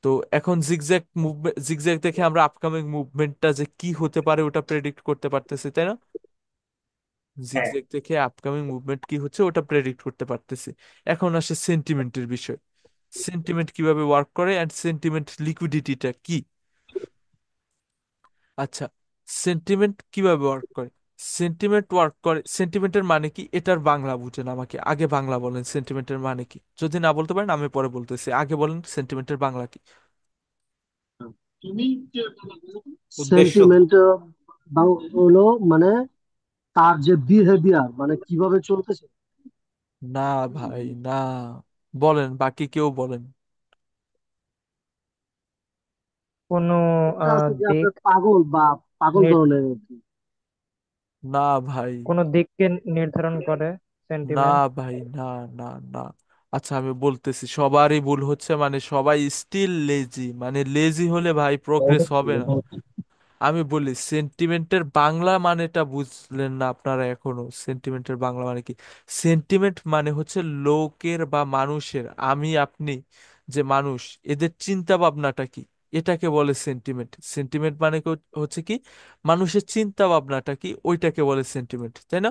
A: তো এখন জিগজ্যাগ মুভমেন্ট, জিগজ্যাগ দেখে আমরা আপকামিং মুভমেন্টটা যে কি হতে পারে ওটা প্রেডিক্ট করতে পারতেছি, তাই না?
E: হ্যাঁ
A: জিগজ্যাগ দেখে আপকামিং মুভমেন্ট কি হচ্ছে ওটা প্রেডিক্ট করতে পারতেছি। এখন আসে সেন্টিমেন্টের বিষয়। সেন্টিমেন্ট কিভাবে ওয়ার্ক করে অ্যান্ড সেন্টিমেন্ট লিকুইডিটিটা কি? আচ্ছা, সেন্টিমেন্ট কিভাবে ওয়ার্ক করে? সেন্টিমেন্ট ওয়ার্ক করে, সেন্টিমেন্টের মানে কি এটার বাংলা বুঝেন, আমাকে আগে বাংলা বলেন সেন্টিমেন্টের মানে কি। যদি না বলতে পারেন আমি পরে বলতেছি, আগে বলেন সেন্টিমেন্টের বাংলা কি, উদ্দেশ্য।
D: সেন্টিমেন্ট হলো মানে তার যে বিহেভিয়ার মানে কিভাবে চলতেছে।
A: না ভাই না, বলেন বাকি কেউ বলেন।
F: কোনো
D: এটা হচ্ছে যে
F: দিক
D: আপনার পাগল বা পাগল
F: নির
D: ধরনের আর কি।
A: না ভাই,
F: কোনো দিককে নির্ধারণ করে
A: না
F: সেন্টিমেন্ট।
A: ভাই, না, না, না। আচ্ছা আমি বলতেছি, সবারই ভুল হচ্ছে, মানে সবাই স্টিল লেজি, মানে লেজি হলে ভাই প্রোগ্রেস হবে না। আমি বলি সেন্টিমেন্টের বাংলা মানেটা বুঝলেন না আপনারা এখনো? সেন্টিমেন্টের বাংলা মানে কি? সেন্টিমেন্ট মানে হচ্ছে লোকের বা মানুষের, আমি আপনি যে মানুষ, এদের চিন্তা ভাবনাটা কি, এটাকে বলে সেন্টিমেন্ট। সেন্টিমেন্ট মানে হচ্ছে কি, মানুষের চিন্তা ভাবনাটা কি ওইটাকে বলে সেন্টিমেন্ট, তাই না?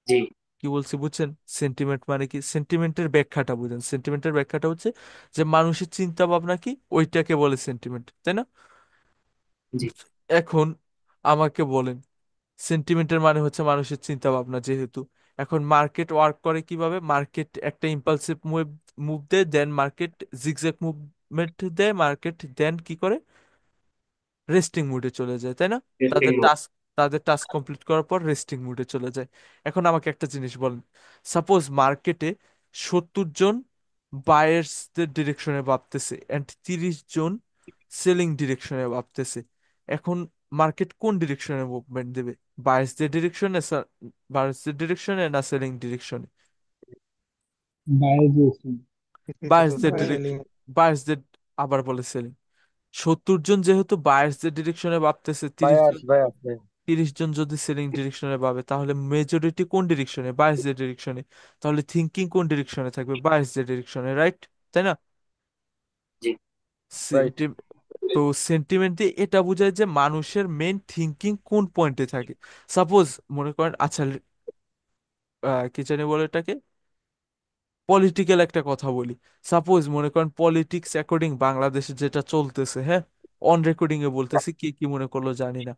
E: জি
A: কি বলছি বুঝছেন? সেন্টিমেন্ট মানে কি, সেন্টিমেন্টের ব্যাখ্যাটা বুঝেন। সেন্টিমেন্টের ব্যাখ্যাটা হচ্ছে যে মানুষের চিন্তা ভাবনা কি ওইটাকে বলে সেন্টিমেন্ট, তাই না?
E: জি
A: এখন আমাকে বলেন, সেন্টিমেন্টের মানে হচ্ছে মানুষের চিন্তা ভাবনা যেহেতু, এখন মার্কেট ওয়ার্ক করে কিভাবে? মার্কেট একটা ইম্পালসিভ মুভ মুভ দেয়, দেন মার্কেট জিগজ্যাগ মুভমেন্ট দেয়, মার্কেট দেন কি করে, রেস্টিং মুডে চলে যায়, তাই না?
E: টেস্টিং
A: তাদের
E: মোড
A: টাস্ক তাদের টাস্ক কমপ্লিট করার পর রেস্টিং মুডে চলে যায়। এখন আমাকে একটা জিনিস বলেন, সাপোজ মার্কেটে 70 জন বায়ার্সদের ডিরেকশনে ভাবতেছে অ্যান্ড 30 জন সেলিং ডিরেকশনে ভাবতেছে। এখন মার্কেট কোন ডিরেকশনে মুভমেন্ট দেবে? বায়ার্সদের ডিরেকশনে, বায়ার্সদের ডিরেকশনে না সেলিং ডিরেকশনে?
D: বাইরে দিয়েছি।
A: বায়ার্সদের
F: সেলিং।
A: ডিরেকশন, বায়ার্সদের, আবার বলে সেলিং। 70 জন যেহেতু বায়ার্সদের ডিরেকশনে ভাবতেছে, তিরিশ
B: বায়াস
A: জন
B: বায়াস
A: 30 জন যদি সেলিং ডিরেকশনে ভাবে, তাহলে মেজরিটি কোন ডিরেকশনে? বায়ার্সদের ডিরেকশনে। তাহলে থিঙ্কিং কোন ডিরেকশনে থাকবে? বায়ার্সদের ডিরেকশনে, রাইট? তাই না?
E: জি
B: রাইট।
A: সেন্টি- তো সেন্টিমেন্ট দিয়ে এটা বোঝায় যে মানুষের মেন থিঙ্কিং কোন পয়েন্টে থাকে। সাপোজ মনে করেন, আচ্ছা কি জানি বলে এটাকে, পলিটিক্যাল একটা কথা বলি। সাপোজ মনে করেন পলিটিক্স অ্যাকর্ডিং বাংলাদেশে যেটা চলতেছে, হ্যাঁ, অন রেকর্ডিং এ বলতেছি, কে কি মনে করলো জানি না।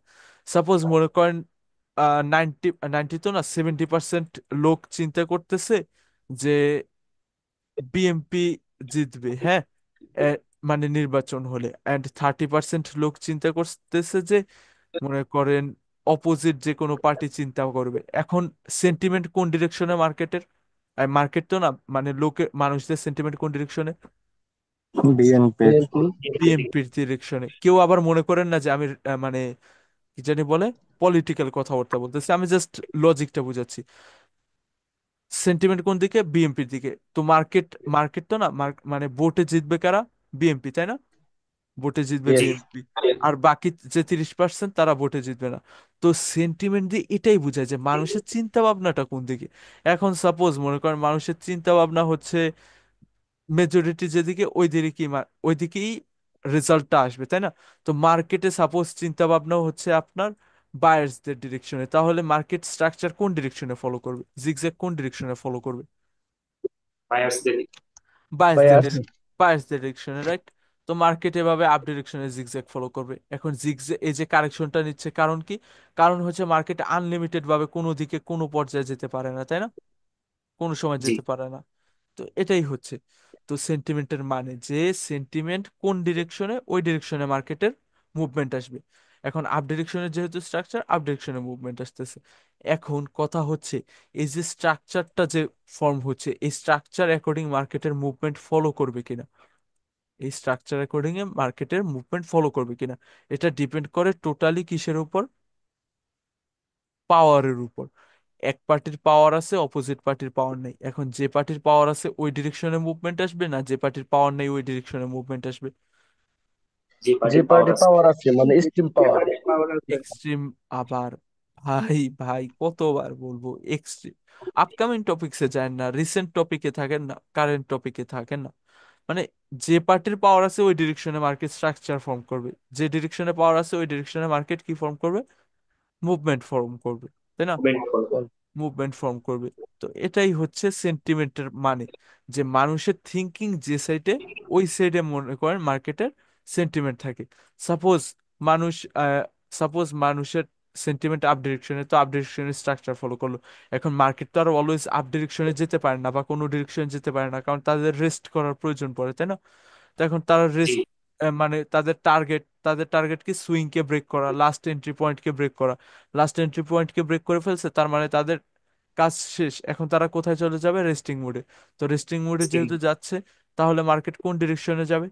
A: সাপোজ মনে করেন 90 তো না, 70% লোক চিন্তা করতেছে যে বিএমপি জিতবে, হ্যাঁ, এ, মানে নির্বাচন হলে, অ্যান্ড 30% লোক চিন্তা করতেছে যে, মনে করেন অপোজিট যে কোনো পার্টি চিন্তা করবে। এখন সেন্টিমেন্ট কোন ডিরেকশনে মার্কেটের? মার্কেট তো না, মানে লোকে মানুষদের সেন্টিমেন্ট কোন ডিরেকশনে?
B: বিএনপির।
A: বিএনপির ডিরেকশনে। কেউ আবার মনে করেন না যে আমি মানে কি জানি বলে পলিটিক্যাল কথাবার্তা বলতেছি, আমি জাস্ট লজিকটা বুঝাচ্ছি। সেন্টিমেন্ট কোন দিকে? বিএনপির দিকে। তো মার্কেট, মার্কেট তো না, মানে ভোটে জিতবে কারা? বিএনপি, তাই না? ভোটে জিতবে
B: ইয়েস।
A: বিএনপি। আর বাকি যে 30% তারা ভোটে জিতবে না। তো সেন্টিমেন্ট দিয়ে এটাই বোঝায় যে মানুষের চিন্তা ভাবনাটা কোন দিকে। এখন সাপোজ মনে করেন মানুষের চিন্তা ভাবনা হচ্ছে মেজরিটি যেদিকে, ওই দিকেই ওই দিকেই রেজাল্টটা আসবে, তাই না? তো মার্কেটে সাপোজ চিন্তা ভাবনাও হচ্ছে আপনার বায়ার্সদের ডিরেকশনে, তাহলে মার্কেট স্ট্রাকচার কোন ডিরেকশনে ফলো করবে? জিগজ্যাগ কোন ডিরেকশনে ফলো করবে?
E: বায়ার্সদের
A: বায়ার্সদের
B: বায়াস।
A: বায়ার্সদের ডিরেকশনে, রাইট? তো মার্কেট এভাবে আপ ডিরেকশনে জিগজ্যাগ ফলো করবে। এখন জিগজ্যাগ এই যে কারেকশনটা নিচ্ছে, কারণ কি? কারণ হচ্ছে মার্কেট আনলিমিটেড ভাবে কোনো দিকে কোনো পর্যায়ে যেতে পারে না, তাই না? কোনো সময়
E: জি
A: যেতে পারে না। তো এটাই হচ্ছে, তো সেন্টিমেন্টের মানে যে সেন্টিমেন্ট কোন ডিরেকশনে, ওই ডিরেকশনে মার্কেটের মুভমেন্ট আসবে। এখন আপ ডিরেকশনের যেহেতু স্ট্রাকচার, আপ ডিরেকশনে মুভমেন্ট আসতেছে। এখন কথা হচ্ছে, এই যে স্ট্রাকচারটা যে ফর্ম হচ্ছে, এই স্ট্রাকচার অ্যাকর্ডিং মার্কেটের মুভমেন্ট ফলো করবে কিনা, এই স্ট্রাকচার অ্যাকর্ডিং এ মার্কেটের মুভমেন্ট ফলো করবে কিনা, এটা ডিপেন্ড করে টোটালি কিসের উপর? পাওয়ারের উপর। এক পার্টির পাওয়ার আছে, অপোজিট পার্টির পাওয়ার নেই। এখন যে পার্টির পাওয়ার আছে ওই ডিরেকশনে মুভমেন্ট আসবে, না যে পার্টির পাওয়ার নেই ওই ডিরেকশনে মুভমেন্ট আসবে?
E: যে
B: যে
E: পার্টির পাওয়ার
B: পার্টি
E: আছে।
B: পাওয়ার আছে মানে স্টিম
E: যে
B: পাওয়ার।
E: পার্টির পাওয়ার আছে
A: এক্সট্রিম। আবার ভাই ভাই কতবার বলবো, আপকামিং টপিকসে যায় না, রিসেন্ট টপিকে থাকেন না, কারেন্ট টপিকে থাকেন না। মানে যে পার্টির পাওয়ার আছে ওই ডিরেকশনে মার্কেট স্ট্রাকচার ফর্ম করবে, যে ডিরেকশনে পাওয়ার আছে ওই ডিরেকশনে মার্কেট কি ফর্ম করবে, মুভমেন্ট ফর্ম করবে, তাই না?
E: মুভমেন্ট করবে।
A: মুভমেন্ট ফর্ম করবে। তো এটাই হচ্ছে সেন্টিমেন্টের মানে, যে মানুষের থিঙ্কিং যে সাইডে, ওই সাইডে মনে করেন মার্কেটের সেন্টিমেন্ট থাকে। সাপোজ মানুষ সাপোজ মানুষের সেন্টিমেন্ট আপ ডিরেকশনে, তো আপ ডিরেকশনের স্ট্রাকচার ফলো করলো। এখন মার্কেট তো আর অলওয়েজ আপ ডিরেকশনে যেতে পারে না, বা কোনো ডিরেকশনে যেতে পারে না, কারণ তাদের রেস্ট করার প্রয়োজন পড়ে, তাই না? তো এখন তারা
E: জি।
A: রেস্ট, মানে তাদের টার্গেট কি সুইং কে ব্রেক করা, লাস্ট এন্ট্রি পয়েন্ট কে ব্রেক করা। লাস্ট এন্ট্রি পয়েন্ট কে ব্রেক করে ফেলছে, তার মানে তাদের কাজ শেষ। এখন তারা কোথায় চলে যাবে? রেস্টিং মোডে। তো রেস্টিং মোডে
E: জি।
A: যেহেতু যাচ্ছে, তাহলে মার্কেট কোন ডিরেকশনে যাবে?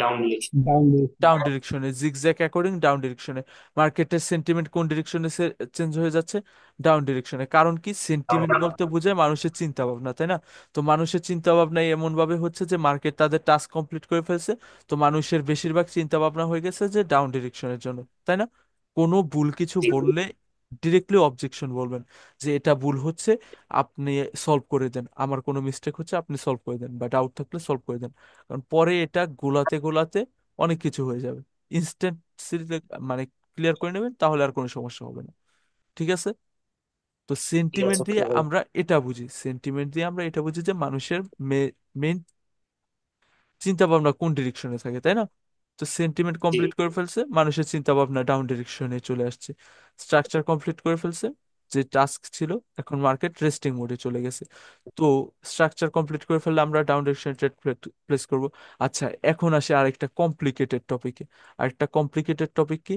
E: Down direction.
C: ডাউন
A: ডাউন ডিরেকশনে, জিগজ্যাগ অ্যাকর্ডিং ডাউন ডিরেকশনে। মার্কেটের সেন্টিমেন্ট কোন ডিরেকশনে চেঞ্জ হয়ে যাচ্ছে? ডাউন ডিরেকশনে। কারণ কি, সেন্টিমেন্ট বলতে বোঝায় মানুষের চিন্তা ভাবনা, তাই না? তো মানুষের চিন্তা ভাবনা এমন ভাবে হচ্ছে যে মার্কেট তাদের টাস্ক কমপ্লিট করে ফেলছে। তো মানুষের বেশিরভাগ চিন্তা ভাবনা হয়ে গেছে যে ডাউন ডিরেকশনের জন্য, তাই না? কোনো ভুল কিছু
E: জি।
A: বললে ডিরেক্টলি অবজেকশন বলবেন, যে এটা ভুল হচ্ছে, আপনি সলভ করে দেন, আমার কোনো মিস্টেক হচ্ছে আপনি সলভ করে দেন, বা ডাউট থাকলে সলভ করে দেন। কারণ পরে এটা গোলাতে গোলাতে অনেক কিছু হয়ে যাবে। ইনস্ট্যান্ট মানে ক্লিয়ার করে নেবেন, তাহলে আর কোনো সমস্যা হবে না। ঠিক আছে? তো
E: ঠিক
A: সেন্টিমেন্ট
E: আছে।
A: দিয়ে
B: ওকে ভাই।
A: আমরা এটা বুঝি, সেন্টিমেন্ট দিয়ে আমরা এটা বুঝি যে মানুষের মেইন চিন্তা ভাবনা কোন ডিরেকশনে থাকে, তাই না? তো সেন্টিমেন্ট
E: জি।
A: কমপ্লিট করে ফেলছে, মানুষের চিন্তা ভাবনা ডাউন ডিরেকশনে চলে আসছে। স্ট্রাকচার কমপ্লিট করে ফেলছে, যে টাস্ক ছিল, এখন মার্কেট রেস্টিং মোডে চলে গেছে। তো স্ট্রাকচার কমপ্লিট করে ফেললে আমরা ডাউন ডিরেকশনে ট্রেড প্লেস করব। আচ্ছা, এখন আসে আরেকটা কমপ্লিকেটেড টপিকে। আরেকটা কমপ্লিকেটেড টপিক কি?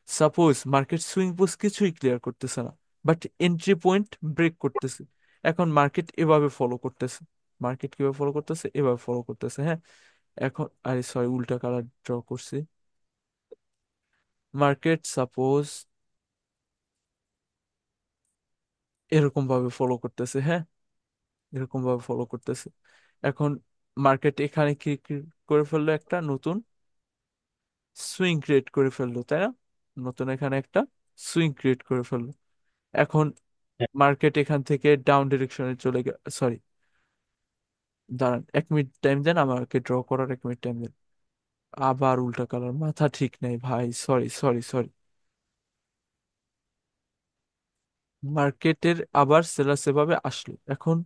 A: সাপোজ মার্কেট সুইং পোস্ট কিছুই ক্লিয়ার করতেছে না, বাট এন্ট্রি পয়েন্ট ব্রেক করতেছে। এখন মার্কেট এভাবে ফলো করতেছে। মার্কেট কিভাবে ফলো করতেছে? এভাবে ফলো করতেছে, হ্যাঁ। এখন আরে সরি, উল্টা কালার ড্র করছি। মার্কেট সাপোজ এরকম ভাবে ফলো করতেছে, হ্যাঁ, এরকম ভাবে ফলো করতেছে। এখন মার্কেট এখানে কি কি করে ফেললো, একটা নতুন সুইং ক্রিয়েট করে ফেললো, তাই না? নতুন এখানে একটা সুইং ক্রিয়েট করে ফেললো। এখন মার্কেট এখান থেকে ডাউন ডিরেকশনে চলে গেল। সরি, দাঁড়ান 1 মিনিট টাইম দেন আমাকে, ড্র করার 1 মিনিট টাইম দেন। আবার উল্টা কালার, মাথা ঠিক নেই ভাই, সরি সরি সরি। মার্কেটের আবার সেলার সেভাবে আসলো। এখন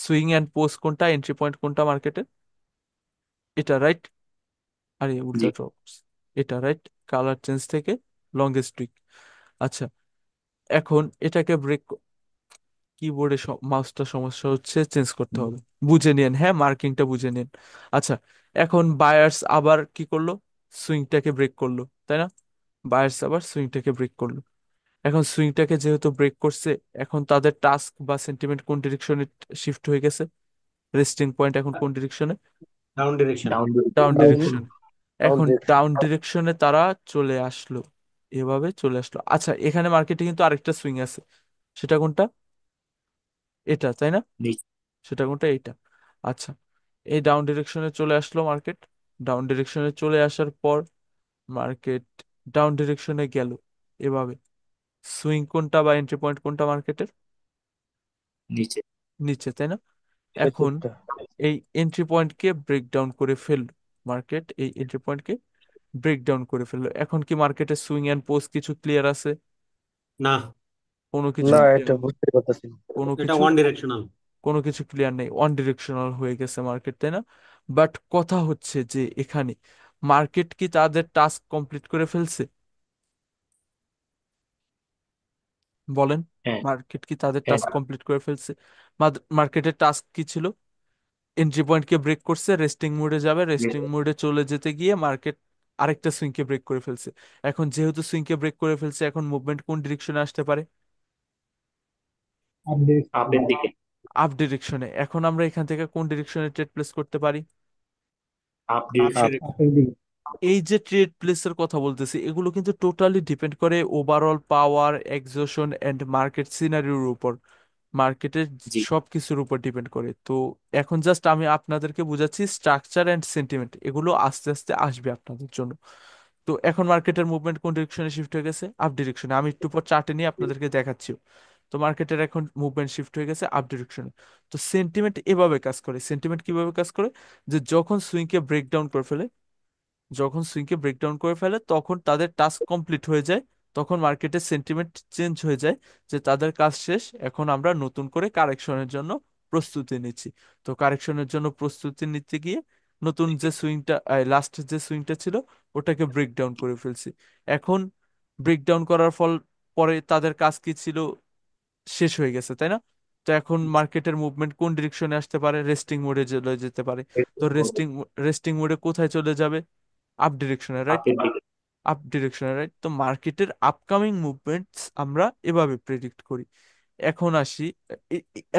A: সুইং অ্যান্ড পোস্ট কোনটা, এন্ট্রি পয়েন্ট কোনটা মার্কেটের? এটা রাইট? আরে
E: জি।
A: উল্টা ড্র করছি। এটা রাইট, কালার চেঞ্জ থেকে লংগেস্ট উইক। আচ্ছা, এখন এটাকে ব্রেক, কিবোর্ডে মাউসটা সমস্যা হচ্ছে, চেঞ্জ করতে হবে। বুঝে নিন, হ্যাঁ, মার্কিংটা বুঝে নিন। আচ্ছা, এখন বায়ার্স আবার কি করলো? সুইংটাকে ব্রেক করলো, তাই না? বায়ার্স আবার সুইংটাকে ব্রেক করলো। এখন সুইংটাকে যেহেতু ব্রেক করছে, এখন তাদের টাস্ক বা সেন্টিমেন্ট কোন ডিরেকশনে শিফট হয়ে গেছে? রেস্টিং পয়েন্ট এখন কোন ডিরেকশনে?
G: Down direction.
E: Down
A: down
B: down
A: direction.
B: Down
A: এখন
B: ডিরেকশন।
A: ডাউন ডিরেকশনে তারা চলে আসলো, এভাবে চলে আসলো। আচ্ছা, এখানে মার্কেটে কিন্তু আরেকটা সুইং আছে, সেটা কোনটা? এটা, তাই না?
E: নিচে।
A: সেটা কোনটা? এইটা। আচ্ছা, এই ডাউন ডিরেকশনে চলে আসলো মার্কেট। ডাউন ডিরেকশনে চলে আসার পর মার্কেট ডাউন ডিরেকশনে গেল, এভাবে। সুইং কোনটা বা এন্ট্রি পয়েন্ট কোনটা মার্কেটের?
E: নিচে।
A: নিচে, তাই না? এখন
B: নিচেরটা।
A: এই এন্ট্রি পয়েন্টকে ব্রেক ডাউন করে ফেললো মার্কেট, এই এন্ট্রি পয়েন্টকে ব্রেক ডাউন করে ফেললো। এখন কি মার্কেটের সুইং অ্যান্ড পোস্ট কিছু ক্লিয়ার আছে?
G: না,
A: কোনো কিছু
B: না,
A: ক্লিয়ার
B: এটা
A: নেই।
B: বুঝতে পারতেছি না।
A: কোনো
G: এটা
A: কিছু
G: ওয়ান ডিরেকশনাল।
A: কোনো কিছু ক্লিয়ার নেই, ওয়ান ডিরেকশনাল হয়ে গেছে মার্কেট, তাই না? বাট কথা হচ্ছে যে এখানে মার্কেট কি তাদের টাস্ক কমপ্লিট করে ফেলছে? বলেন,
E: হ্যাঁ।
A: মার্কেট কি তাদের
E: হ্যাঁ।
A: টাস্ক কমপ্লিট করে ফেলছে? মার্কেটের টাস্ক কি ছিল? এন্ট্রি পয়েন্টকে ব্রেক করছে, রেস্টিং মোডে যাবে, রেস্টিং মোডে চলে যেতে গিয়ে মার্কেট আরেকটা সুইংকে ব্রেক করে ফেলছে। এখন যেহেতু সুইংকে ব্রেক করে ফেলছে, এখন মুভমেন্ট কোন ডিরেকশনে আসতে পারে?
C: Up direction.
E: আপের দিকে।
A: আপ ডিরেকশনে। এখন আমরা এখান থেকে কোন ডিরেকশনে ট্রেড প্লেস করতে পারি?
E: Up
A: up
E: direction.
A: ডিরেকশন।
C: আপের দিকে।
A: এই যে ট্রেড প্লেসের কথা বলতেছি, এগুলো কিন্তু টোটালি ডিপেন্ড করে overall power, exhaustion and market সিনারিওর উপর। মার্কেটের
E: জি।
A: সব কিছুর উপর ডিপেন্ড করে। তো এখন জাস্ট আমি আপনাদেরকে বুঝাচ্ছি স্ট্রাকচার এন্ড সেন্টিমেন্ট, এগুলো আস্তে আস্তে আসবে আপনাদের জন্য। তো এখন মার্কেটের মুভমেন্ট কোন ডিরেকশনে শিফট হয়ে গেছে? আপ ডিরেকশনে। আমি একটু পর চার্টে নিয়ে আপনাদেরকে দেখাচ্ছি। তো মার্কেটের এখন মুভমেন্ট শিফট হয়ে গেছে আপ ডিরেকশনে। তো সেন্টিমেন্ট এভাবে কাজ করে। সেন্টিমেন্ট কিভাবে কাজ করে? যে যখন সুইংকে ব্রেক ডাউন করে ফেলে, যখন সুইংকে ব্রেকডাউন করে ফেলে তখন তাদের টাস্ক কমপ্লিট হয়ে যায়। তখন মার্কেটের সেন্টিমেন্ট চেঞ্জ হয়ে যায় যে তাদের কাজ শেষ, এখন আমরা নতুন করে কারেকশনের জন্য প্রস্তুতি নিচ্ছি। তো কারেকশনের জন্য প্রস্তুতি নিতে গিয়ে নতুন যে সুইংটা, লাস্ট যে সুইংটা ছিল ওটাকে ব্রেকডাউন করে ফেলছি। এখন ব্রেকডাউন করার ফল পরে তাদের কাজ কি ছিল? শেষ হয়ে গেছে, তাই না? তো এখন মার্কেটের মুভমেন্ট কোন ডিরেকশনে আসতে পারে? রেস্টিং মোডে চলে যেতে পারে। তো রেস্টিং মোডে কোথায় চলে যাবে? আপ ডিরেকশনে, রাইট?
E: আপের দিকে।
A: আপ ডিরেকশনে, রাইট? তো মার্কেটের আপকামিং মুভমেন্টস আমরা এভাবে প্রেডিক্ট করি। এখন আসি,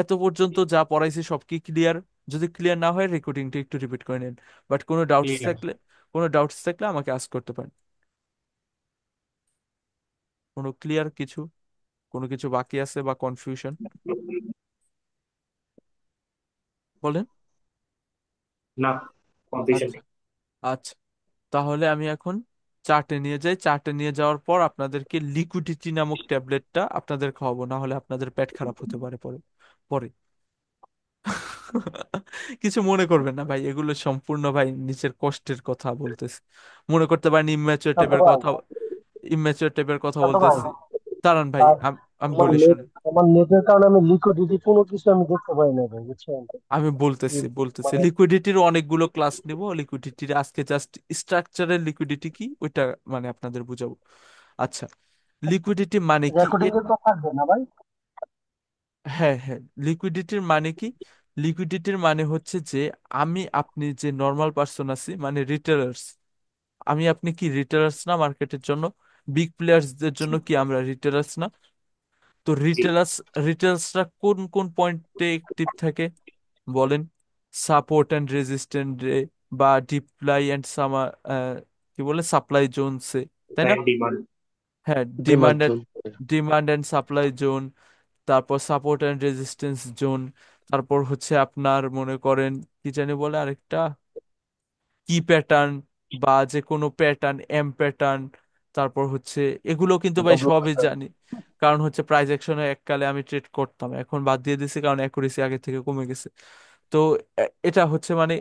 A: এত পর্যন্ত যা পড়াইছি সব কি ক্লিয়ার? যদি ক্লিয়ার না হয় রেকর্ডিংটা একটু রিপিট করে নেন। But
G: clear.
A: কোনো ডাউটস থাকলে আমাকে আস্ক করতে পারেন। কোনো ক্লিয়ার কিছু, কোনো কিছু বাকি আছে বা কনফিউশন বলেন।
E: না, কনফিউশন
A: আচ্ছা,
E: নেই।
A: আচ্ছা, তাহলে আমি এখন চার্টে নিয়ে যাই। চার্টে নিয়ে যাওয়ার পর আপনাদেরকে লিকুইডিটি নামক ট্যাবলেটটা আপনাদের খাওয়াবো, না হলে আপনাদের পেট খারাপ হতে পারে পরে পরে কিছু মনে করবেন না ভাই, এগুলো সম্পূর্ণ ভাই নিচের কষ্টের কথা বলতেছি। মনে করতে পারেন ইম্যাচুয়ার
D: তারপর
A: টাইপের
D: ভাই,
A: কথা, ইম্যাচুয়ার টাইপের কথা
D: তারপর ভাই,
A: বলতেছি। দাঁড়ান ভাই,
D: আর
A: আমি
D: আমার
A: বলি
D: নেট
A: শোনেন।
D: আমার নেটের কারণে আমি লিকুইডিটি কোনো কিছু আমি দেখতে পাই না ভাই, বুঝছেন?
A: আমি
D: এই
A: বলতেছি
D: মানে
A: লিকুইডিটির অনেকগুলো ক্লাস নিব। লিকুইডিটির আজকে জাস্ট স্ট্রাকচারের লিকুইডিটি কি ওইটা মানে আপনাদের বুঝাবো। আচ্ছা, লিকুইডিটি মানে কি?
D: রেকর্ডিং এর তো থাকবে না ভাই?
A: হ্যাঁ, হ্যাঁ। লিকুইডিটির মানে কি? লিকুইডিটির মানে হচ্ছে যে আমি আপনি যে নর্মাল পার্সন আছি, মানে রিটেলার্স, আমি আপনি কি রিটেলার্স না মার্কেটের জন্য? বিগ প্লেয়ার্সদের জন্য কি আমরা রিটেলার্স না? তো
E: জি।
A: রিটেলার্সরা কোন কোন পয়েন্টে অ্যাক্টিভ থাকে বলেন? সাপোর্ট অ্যান্ড রেজিস্ট্যান্ট বা ডিপ্লাই অ্যান্ড সামার, কি বলে, সাপ্লাই জোনসে, তাই না?
E: Brand demand.
A: হ্যাঁ,
B: demand zone.
A: Demand and supply zone, তারপর সাপোর্ট অ্যান্ড রেজিস্ট্যান্স জোন, তারপর হচ্ছে আপনার মনে করেন কি জানি বলে আরেকটা, কি প্যাটার্ন বা যে কোনো প্যাটার্ন, এম প্যাটার্ন, তারপর হচ্ছে এগুলো কিন্তু ভাই
B: ডব্লু
A: সবই
B: প্যাটার্ন।
A: জানি। কারণ হচ্ছে প্রাইস অ্যাকশনে এককালে আমি ট্রেড করতাম, এখন বাদ দিয়ে দিছি কারণ অ্যাকুরেসি আগে থেকে কমে গেছে। তো এটা হচ্ছে মানে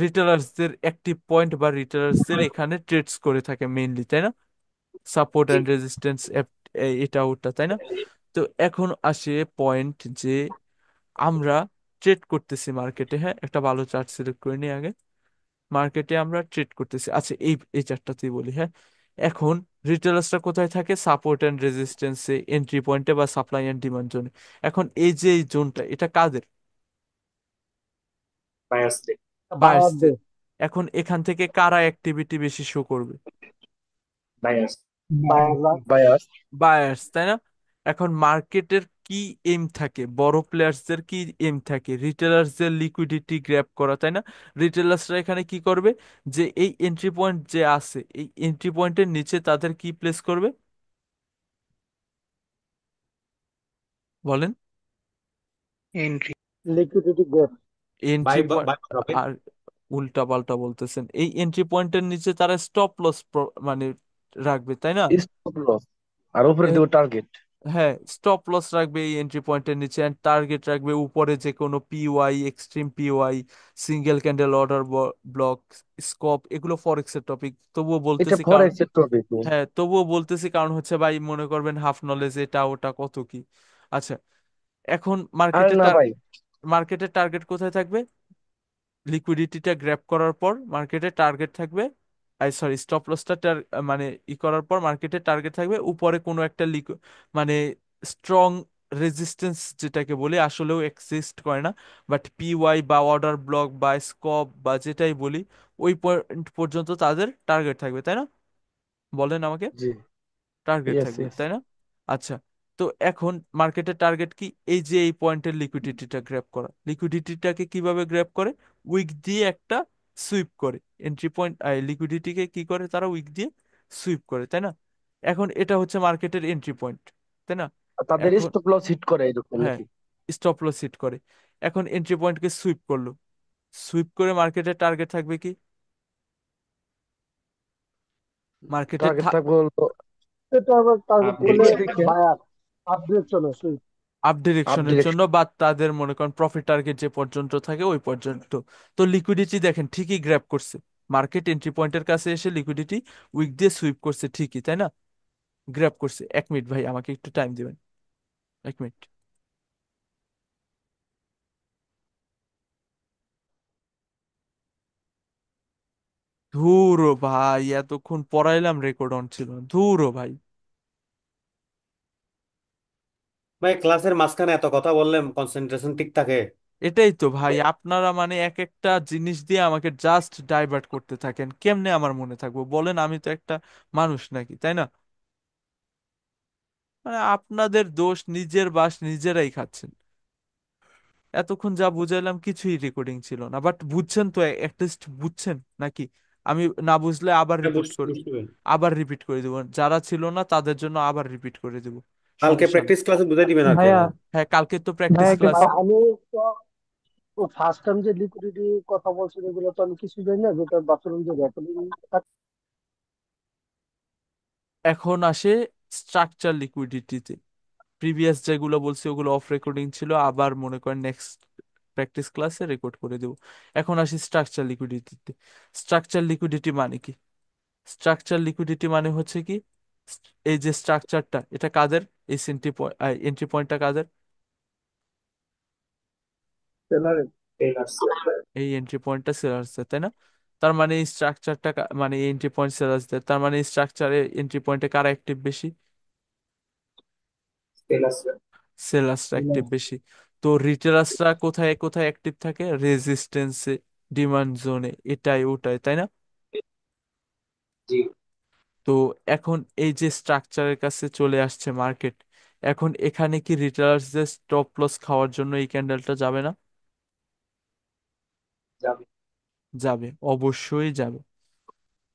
A: রিটেলার্সদের অ্যাক্টিভ পয়েন্ট বা রিটেলার্সদের এখানে ট্রেডস করে থাকে মেইনলি, তাই না? Support
E: G.
A: অ্যান্ড রেজিস্ট্যান্স, এটা ওটা, তাই না? তো এখন আসে পয়েন্ট যে আমরা ট্রেড করতেছি মার্কেটে। হ্যাঁ, একটা ভালো চার্ট সিলেক্ট করে নিই আগে। মার্কেটে আমরা ট্রেড করতেছি, আচ্ছা এই এই চারটাতেই বলি, হ্যাঁ। এখন রিটেলার্সরা কোথায় থাকে? সাপোর্ট অ্যান্ড রেজিস্ট্যান্সে, এন্ট্রি পয়েন্টে বা সাপ্লাই অ্যান্ড ডিমান্ড জোনে। এখন এই যে এই জোনটা, এটা কাদের?
E: বায়াসদের।
A: বায়ার্সদের।
D: বায়ারদের।
A: এখন এখান থেকে কারা অ্যাক্টিভিটি বেশি শো করবে?
E: বায়াস।
D: বায়াররা।
B: বায়াস।
A: বায়ার্স, তাই না? এখন মার্কেটের কি এম থাকে? বড় প্লেয়ার্সদের কি এম থাকে? রিটেলার্সদের লিকুইডিটি গ্র্যাব করা, তাই না? রিটেলার্সরা এখানে কি করবে? যে এই এন্ট্রি পয়েন্ট যে আছে, এই এন্ট্রি পয়েন্টের নিচে তাদের কি প্লেস করবে বলেন?
D: Liquidity gap.
A: Entry
G: buy
A: point.
G: Buy হবে।
A: আর উল্টা পাল্টা বলতেছেন, এই এন্ট্রি পয়েন্টের নিচে তারা স্টপ লস মানে রাখবে, তাই না?
B: Stop loss. আর উপরে দেবো টার্গেট।
A: হ্যাঁ, স্টপ লস রাখবে এই এন্ট্রি পয়েন্টের নিচে, এন্ড টার্গেট রাখবে উপরে যে কোনো PY, extreme PY, single candle order block, SCOB, এগুলো ফরেক্স এর টপিক, তবুও
B: এটা
A: বলতেছি কারণ,
B: ফরেক্স এর টপিক।
A: হ্যাঁ তবুও বলতেছি কারণ হচ্ছে ভাই মনে করবেন হাফ নলেজ এটা ওটা কত কি। আচ্ছা, এখন
B: আরে না ভাই,
A: মার্কেটের টার্গেট কোথায় থাকবে? লিকুইডিটিটা গ্র্যাব করার পর মার্কেটে টার্গেট থাকবে, আই সরি, স্টপ লসটা মানে করার পর মার্কেটে টার্গেট থাকবে উপরে কোনো একটা মানে স্ট্রং রেজিস্ট্যান্স, যেটাকে বলি আসলেও এক্সিস্ট করে না, বাট পিওয়াই বা অর্ডার ব্লক বা স্কপ বা যেটাই বলি, ওই পয়েন্ট পর্যন্ত তাদের টার্গেট থাকবে, তাই না? বলেন আমাকে।
B: জি।
A: টার্গেট
B: ইয়েস
A: থাকবে,
B: ইয়েস।
A: তাই না? আচ্ছা, তো এখন মার্কেটের টার্গেট কি? এই যে এই পয়েন্টের লিকুইডিটিটা গ্র্যাব করা। লিকুইডিটিটাকে কিভাবে গ্র্যাব করে? উইক দিয়ে একটা সুইপ করে। এন্ট্রি পয়েন্ট, লিকুইডিটিকে কি করে তারা? উইক দিয়ে সুইপ করে, তাই না? এখন এটা হচ্ছে মার্কেটের এন্ট্রি পয়েন্ট, তাই না?
B: তাদের
A: এখন,
B: স্টপ লস হিট করে এরকম
A: হ্যাঁ,
B: নাকি?
A: স্টপ লস হিট করে। এখন এন্ট্রি পয়েন্টকে সুইপ করলো, সুইপ করে মার্কেটের টার্গেট থাকবে কি? মার্কেটের
B: টার্গেট থাকবে হলো
D: এটা আবার টার্গেট
E: আপ
D: করলে
B: লিকুইড
E: ডিরেকশন।
B: দেখে
D: বায়ার আপ ডিরেকশনে সুইচ।
A: আপ
B: আপ
A: ডিরেকশনের জন্য
B: ডিরেকশন।
A: বা তাদের মনে করেন প্রফিট টার্গেট যে পর্যন্ত থাকে ওই পর্যন্ত। তো লিকুইডিটি দেখেন ঠিকই গ্র্যাব করছে, মার্কেট এন্ট্রি পয়েন্টের কাছে এসে লিকুইডিটি উইক দিয়ে সুইপ করছে ঠিকই, তাই না? গ্র্যাব করছে। 1 মিনিট ভাই, আমাকে একটু টাইম দিবেন, 1 মিনিট। ধুরো ভাই, এতক্ষণ পড়াইলাম রেকর্ড অন ছিল না। ধুরো ভাই।
G: ভাই ক্লাসের মাঝখানে এত কথা বললে কনসেন্ট্রেশন ঠিক থাকে?
A: এটাই তো ভাই, আপনারা মানে এক একটা জিনিস দিয়ে আমাকে জাস্ট ডাইভার্ট করতে থাকেন, কেমনে আমার মনে থাকবো বলেন? আমি তো একটা মানুষ নাকি, তাই না? মানে আপনাদের দোষ, নিজের বাস নিজেরাই খাচ্ছেন। এতক্ষণ যা বুঝাইলাম কিছুই রেকর্ডিং ছিল না, বাট বুঝছেন তো? অ্যাটলিস্ট বুঝছেন নাকি? আমি না বুঝলে আবার
G: হ্যাঁ,
A: রিপিট
G: বুঝতে
A: করে,
G: বুঝতে পারি।
A: আবার রিপিট করে দেবো, যারা ছিল না তাদের জন্য আবার রিপিট করে দেবো।
G: কালকে
A: সমস্যা নেই।
G: প্র্যাকটিস ক্লাসে বুঝাই দিবেন আর কি
F: ভাইয়া
G: আমার।
A: হ্যাঁ, কালকে তো
F: ভাইয়া
A: প্র্যাকটিস
F: একটু
A: ক্লাস।
D: ভাই আমি তো ফার্স্ট টাইম যে লিকুইডিটি কথা বলছেন এগুলো তো আমি কিছু জানি না, যেটা বাথরুম যে রেকর্ডিং।
A: এখন আসে স্ট্রাকচার লিকুইডিটিতে। প্রিভিয়াস যেগুলো বলছি ওগুলো অফ রেকর্ডিং ছিল, আবার মনে করেন নেক্সট প্র্যাকটিস ক্লাসে রেকর্ড করে দেবো। এখন আসি স্ট্রাকচার লিকুইডিটিতে। স্ট্রাকচার লিকুইডিটি মানে কি? স্ট্রাকচার লিকুইডিটি মানে হচ্ছে কি, এই যে স্ট্রাকচারটা এটা কাদের? এই এন্ট্রি পয়েন্টটা কাদের?
D: সেলারের।
E: টেলার্স।
A: এই এন্ট্রি পয়েন্টটা সেলার্সদের, তাই না? তার মানে এই স্ট্রাকচারটা মানে এই এন্ট্রি পয়েন্ট সেলার্সদের, তার মানে এই স্ট্রাকচারে এন্ট্রি পয়েন্টে কারা অ্যাক্টিভ বেশি?
E: টেলার্স।
A: সেলার্সরা অ্যাক্টিভ বেশি। তো রিটেলার্সরা কোথায় কোথায় অ্যাক্টিভ থাকে? রেজিস্ট্যান্সে, ডিমান্ড জোনে, এটাই ওটাই, তাই না?
E: জি।
A: তো এখন এই যে স্ট্রাকচারের কাছে চলে আসছে মার্কেট, এখন এখানে কি রিটেলার্সদের স্টপ লস খাওয়ার জন্য এই ক্যান্ডেলটা যাবে না?
E: যাবে।
A: যাবে, অবশ্যই যাবে।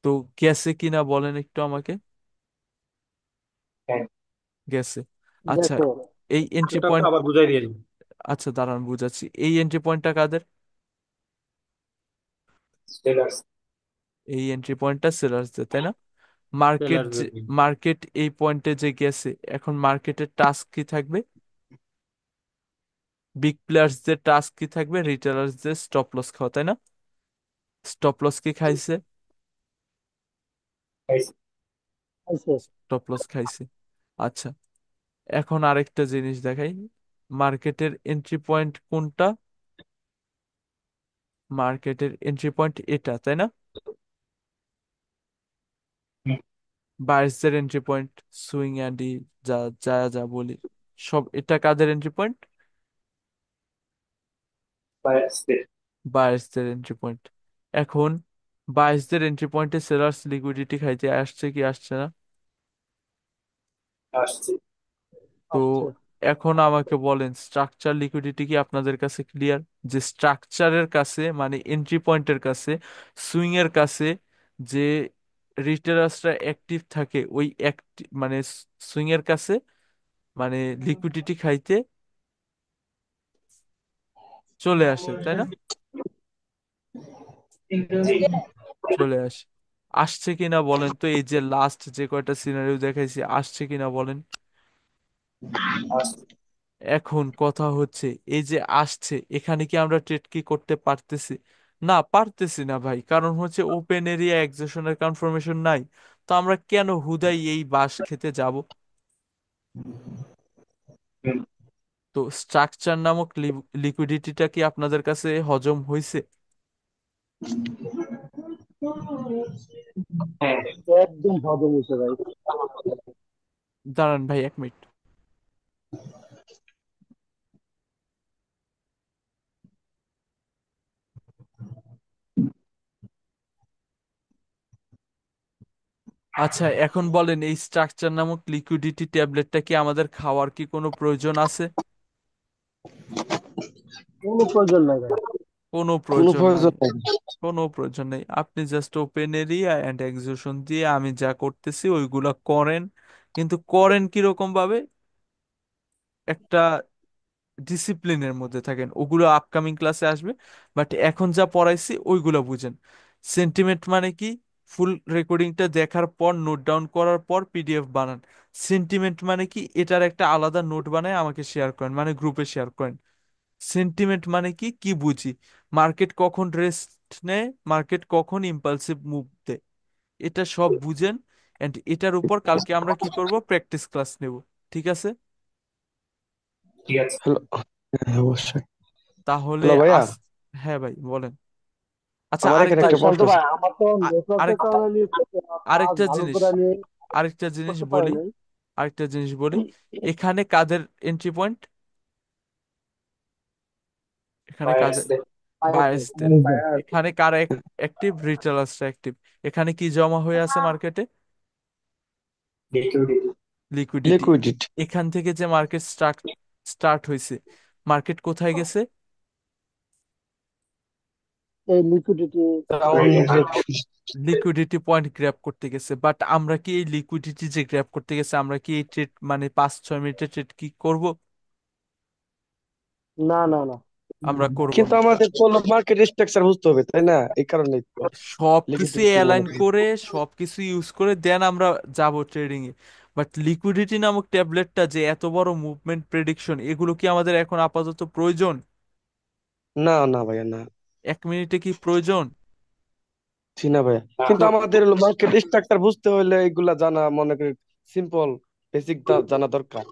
A: তো গেছে কিনা বলেন একটু আমাকে।
E: হ্যাঁ।
A: গেছে। আচ্ছা,
D: গেছে।
A: এই এন্ট্রি
G: ওটা একটু
A: পয়েন্ট,
G: আবার বুঝাই দিন।
A: আচ্ছা দাঁড়ান বুঝাচ্ছি। এই এন্ট্রি পয়েন্টটা কাদের?
E: টেলার্স।
A: এই এন্ট্রি পয়েন্টটা সেলার্সদের, তাই না? Market
G: tailors.
A: যে, মার্কেট এই পয়েন্টে যে গেছে, এখন মার্কেটের টাস্ক কি থাকবে? বিগ প্লেয়ার্সদের টাস্ক কি থাকবে? রিটেলার্সদের স্টপ লস খাওয়া, তাই না? স্টপ লস কি খাইছে?
E: খাইছে।
D: আইছে।
A: স্টপ লস খাইছে। আচ্ছা, এখন আরেকটা জিনিস দেখাই। মার্কেটের এন্ট্রি পয়েন্ট কোনটা? মার্কেটের এন্ট্রি পয়েন্ট এটা, তাই না?
E: হুম।
A: বায়ার্সদের এন্ট্রি পয়েন্ট, সুইং অ্যান্ড যা যা যা বলি সব, এটা কাদের এন্ট্রি পয়েন্ট?
E: বায়ার্সদের।
A: বায়ার্সদের এন্ট্রি পয়েন্ট। এখন বায়ার্সদের এন্ট্রি পয়েন্টে সেলার্স লিকুইডিটি খাইতে আসছে কি আসছে না?
E: আসছে।
A: তো
D: আসছে।
A: এখন আমাকে বলেন, স্ট্রাকচার লিকুইডিটি কি আপনাদের কাছে ক্লিয়ার? যে স্ট্রাকচারের কাছে মানে এন্ট্রি পয়েন্টের কাছে, সুইং এর কাছে যে রিটেলার্সরা অ্যাক্টিভ থাকে, ওই মানে সুইং এর কাছে মানে লিকুইডিটি খাইতে চলে আসে, তাই না?
E: জি।
A: চলে আসে। আসছে কিনা বলেন তো? এই যে লাস্ট যে কয়টা সিনারিও দেখাইছি, আসছে কিনা বলেন?
E: আসছে।
A: এখন কথা হচ্ছে, এই যে আসছে, এখানে কি আমরা ট্রেড কি করতে পারতেছি? না, পারতেছি না ভাই, কারণ হচ্ছে ওপেন এরিয়া এক্সেশনের কনফার্মেশন নাই। তো আমরা কেন হুদাই এই বাস খেতে যাব?
E: হুম।
A: তো স্ট্রাকচার নামক লিকুইডিটিটা কি আপনাদের কাছে হজম হয়েছে?
E: হ্যাঁ।
D: একদম হজম হয়েছে ভাই।
A: দাঁড়ান ভাই, 1 মিনিট। আচ্ছা, এখন বলেন এই স্ট্রাকচার নামক লিকুইডিটি ট্যাবলেটটা কি আমাদের খাওয়ার কি কোনো প্রয়োজন আছে?
D: কোনো প্রয়োজন নাই ভাই।
A: কোনো
B: কোনো
A: প্রয়োজন নাই।
B: প্রয়োজন নেই।
A: কোনো প্রয়োজন নেই, আপনি just open area and execution দিয়ে আমি যা করতেছি ওইগুলা করেন। কিন্তু করেন কিরকম ভাবে? একটা ডিসিপ্লিনের মধ্যে থাকেন, ওগুলো আপকামিং ক্লাসে আসবে। বাট এখন যা পড়াইছি ওইগুলো বুঝেন। সেন্টিমেন্ট মানে কি? ফুল রেকর্ডিংটা দেখার পর নোট ডাউন করার পর পিডিএফ বানান। সেন্টিমেন্ট মানে কি, এটার একটা আলাদা নোট বানায় আমাকে শেয়ার করেন, মানে গ্রুপে শেয়ার করেন। সেন্টিমেন্ট মানে কি কি বুঝি, মার্কেট কখন রেস্ট নেয়, মার্কেট কখন ইম্পালসিভ মুভ দেয়, এটা সব বুঝেন। এন্ড এটার উপর কালকে আমরা কি করব, প্র্যাকটিস ক্লাস নেব। ঠিক আছে?
E: ঠিক আছে।
B: হ্যালো, হ্যাঁ অবশ্যই।
A: তাহলে
B: হ্যালো ভাইয়া,
A: আস হ্যাঁ ভাই বলেন। আচ্ছা
B: আমার এখানে
A: আরেকটা
B: একটা
D: শান্ত
B: প্রশ্ন আছে।
D: ভাই, আমার তো নেটওয়ার্কের
A: আরেক
D: কারণে ক্লাস
A: আরেকটা
D: ভালো
A: জিনিস
D: করে আমি
A: আরেকটা জিনিস
D: করতে পারি
A: বলি
D: নাই।
A: আরেকটা জিনিস বলি, এখানে কাদের এন্ট্রি পয়েন্ট, এখানে কাদের,
E: বায়ার্সদের।
A: বায়াসদের। এখানে কারা অ্যাক্টিভ, রিটেলার্সরা অ্যাক্টিভ। এখানে কি জমা হয়ে আছে মার্কেটে,
E: লিকুইডিটি।
A: লিকুইডিটি।
B: লিকুইডিটি,
A: এখান থেকে যে মার্কেট স্টার্ট হয়েছে, মার্কেট কোথায় গেছে,
D: এই liquidity
B: down direction.
A: Liquidity point grab করতে গেছে। বাট আমরা কি এই লিকুইডিটি যে গ্র্যাব করতে গেছে, আমরা কি এই ট্রেড মানে 5-6 মিনিটের ট্রেড কি করব?
D: না না না।
A: আমরা করব
B: কিন্তু
A: না।
B: আমাদের তো মার্কেট স্ট্রাকচার বুঝতে হবে, তাই না? এই কারণেই তো
A: সবকিছু
B: লিকুইডিটি
A: অ্যালাইন
B: বলে।
A: করে, সবকিছু ইউজ করে দেন আমরা যাব ট্রেডিং এ। বাট লিকুইডিটি নামক ট্যাবলেটটা যে এত বড় মুভমেন্ট প্রেডিকশন, এগুলো কি আমাদের এখন আপাতত প্রয়োজন?
B: না না ভাইয়া, না।
A: 1 মিনিটে কি প্রয়োজন?
B: জি না ভাইয়া,
A: তো
B: কিন্তু আমাদের মার্কেট স্ট্রাকচার বুঝতে হলে এগুলা জানা, মনে করি সিম্পল বেসিক জানা দরকার।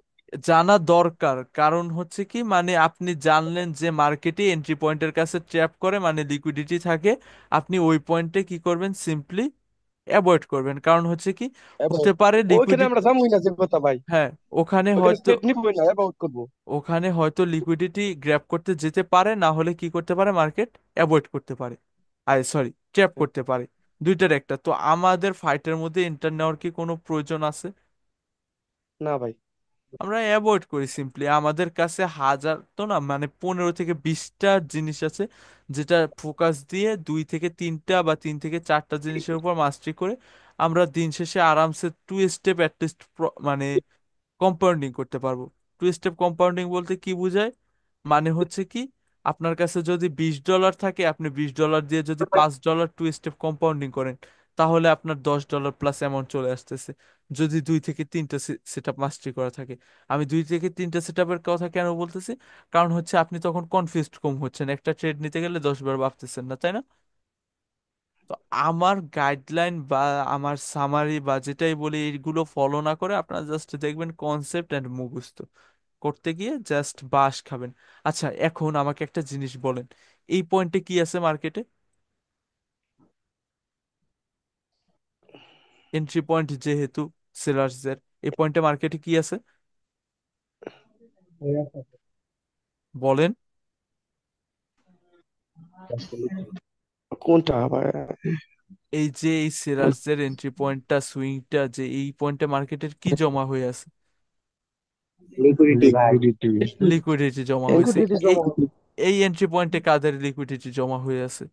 A: জানা দরকার, কারণ হচ্ছে কি মানে আপনি জানলেন যে মার্কেটে এন্ট্রি পয়েন্টের কাছে ট্র্যাপ করে, মানে লিকুইডিটি থাকে, আপনি ওই পয়েন্টে কি করবেন, সিম্পলি অ্যাভয়েড করবেন। কারণ হচ্ছে কি,
B: এবং
A: হতে পারে
B: ওইখানে
A: লিকুইডিটি,
B: আমরা যাবোই না যে কথা ভাই,
A: হ্যাঁ ওখানে
B: ওইখানে
A: হয়তো,
B: ট্রেড নিবই না, অ্যাবাউট করবো।
A: ওখানে হয়তো লিকুইডিটি গ্র্যাব করতে যেতে পারে, না হলে কি করতে পারে, মার্কেট অ্যাভয়েড করতে পারে, সরি ট্র্যাপ করতে পারে। দুইটার একটা। তো আমাদের ফাইটের মধ্যে এন্টার নেওয়ার কি কোনো প্রয়োজন আছে?
B: না ভাই।
A: আমরা অ্যাভয়েড করি সিম্পলি। আমাদের কাছে হাজার তো না, মানে 15 থেকে 20টা জিনিস আছে, যেটা ফোকাস দিয়ে 2 থেকে 3টা বা 3 থেকে 4টা জিনিসের উপর মাস্টারি করে আমরা দিন শেষে আরামসে 2 স্টেপ অ্যাটলিস্ট মানে কম্পাউন্ডিং করতে পারবো। 2 স্টেপ কম্পাউন্ডিং বলতে কি বোঝায়, মানে হচ্ছে কি, আপনার কাছে যদি $20 থাকে, আপনি $20 দিয়ে যদি $5 2 স্টেপ কম্পাউন্ডিং করেন, তাহলে আপনার $10 প্লাস অ্যামাউন্ট চলে আসতেছে, যদি 2 থেকে 3টা সেট আপ মাস্টারি করা থাকে। আমি 2 থেকে 3টা সেট আপের কথা কেন বলতেছি, কারণ হচ্ছে আপনি তখন কনফিউজড কম হচ্ছেন, একটা ট্রেড নিতে গেলে 10 বার ভাবতেছেন না, তাই না? তো আমার গাইডলাইন বা আমার সামারি বা যেটাই বলি, এইগুলো ফলো না করে আপনারা জাস্ট দেখবেন কনসেপ্ট অ্যান্ড মুখস্থ করতে গিয়ে জাস্ট বাস খাবেন। আচ্ছা এখন আমাকে একটা জিনিস বলেন, এই পয়েন্টে কি আছে মার্কেটে, এন্ট্রি পয়েন্ট যেহেতু সেলার্সদের, এই পয়েন্টে মার্কেটে কি আছে বলেন?
B: কোনটা ভাইয়া?
A: এই যে এই সেলার্সদের এন্ট্রি পয়েন্টটা, সুইংটা, যে এই পয়েন্টে মার্কেটের কি জমা হয়ে আছে,
E: লিকুইডিটি ভাই।
D: লিকুইডিটি
A: লিকুইডিটি জমা হয়েছে।
D: লিকুইডিটি
A: এই
D: জমা হবে।
A: এই এন্ট্রি পয়েন্টে কাদের লিকুইডিটি জমা হয়ে আছে,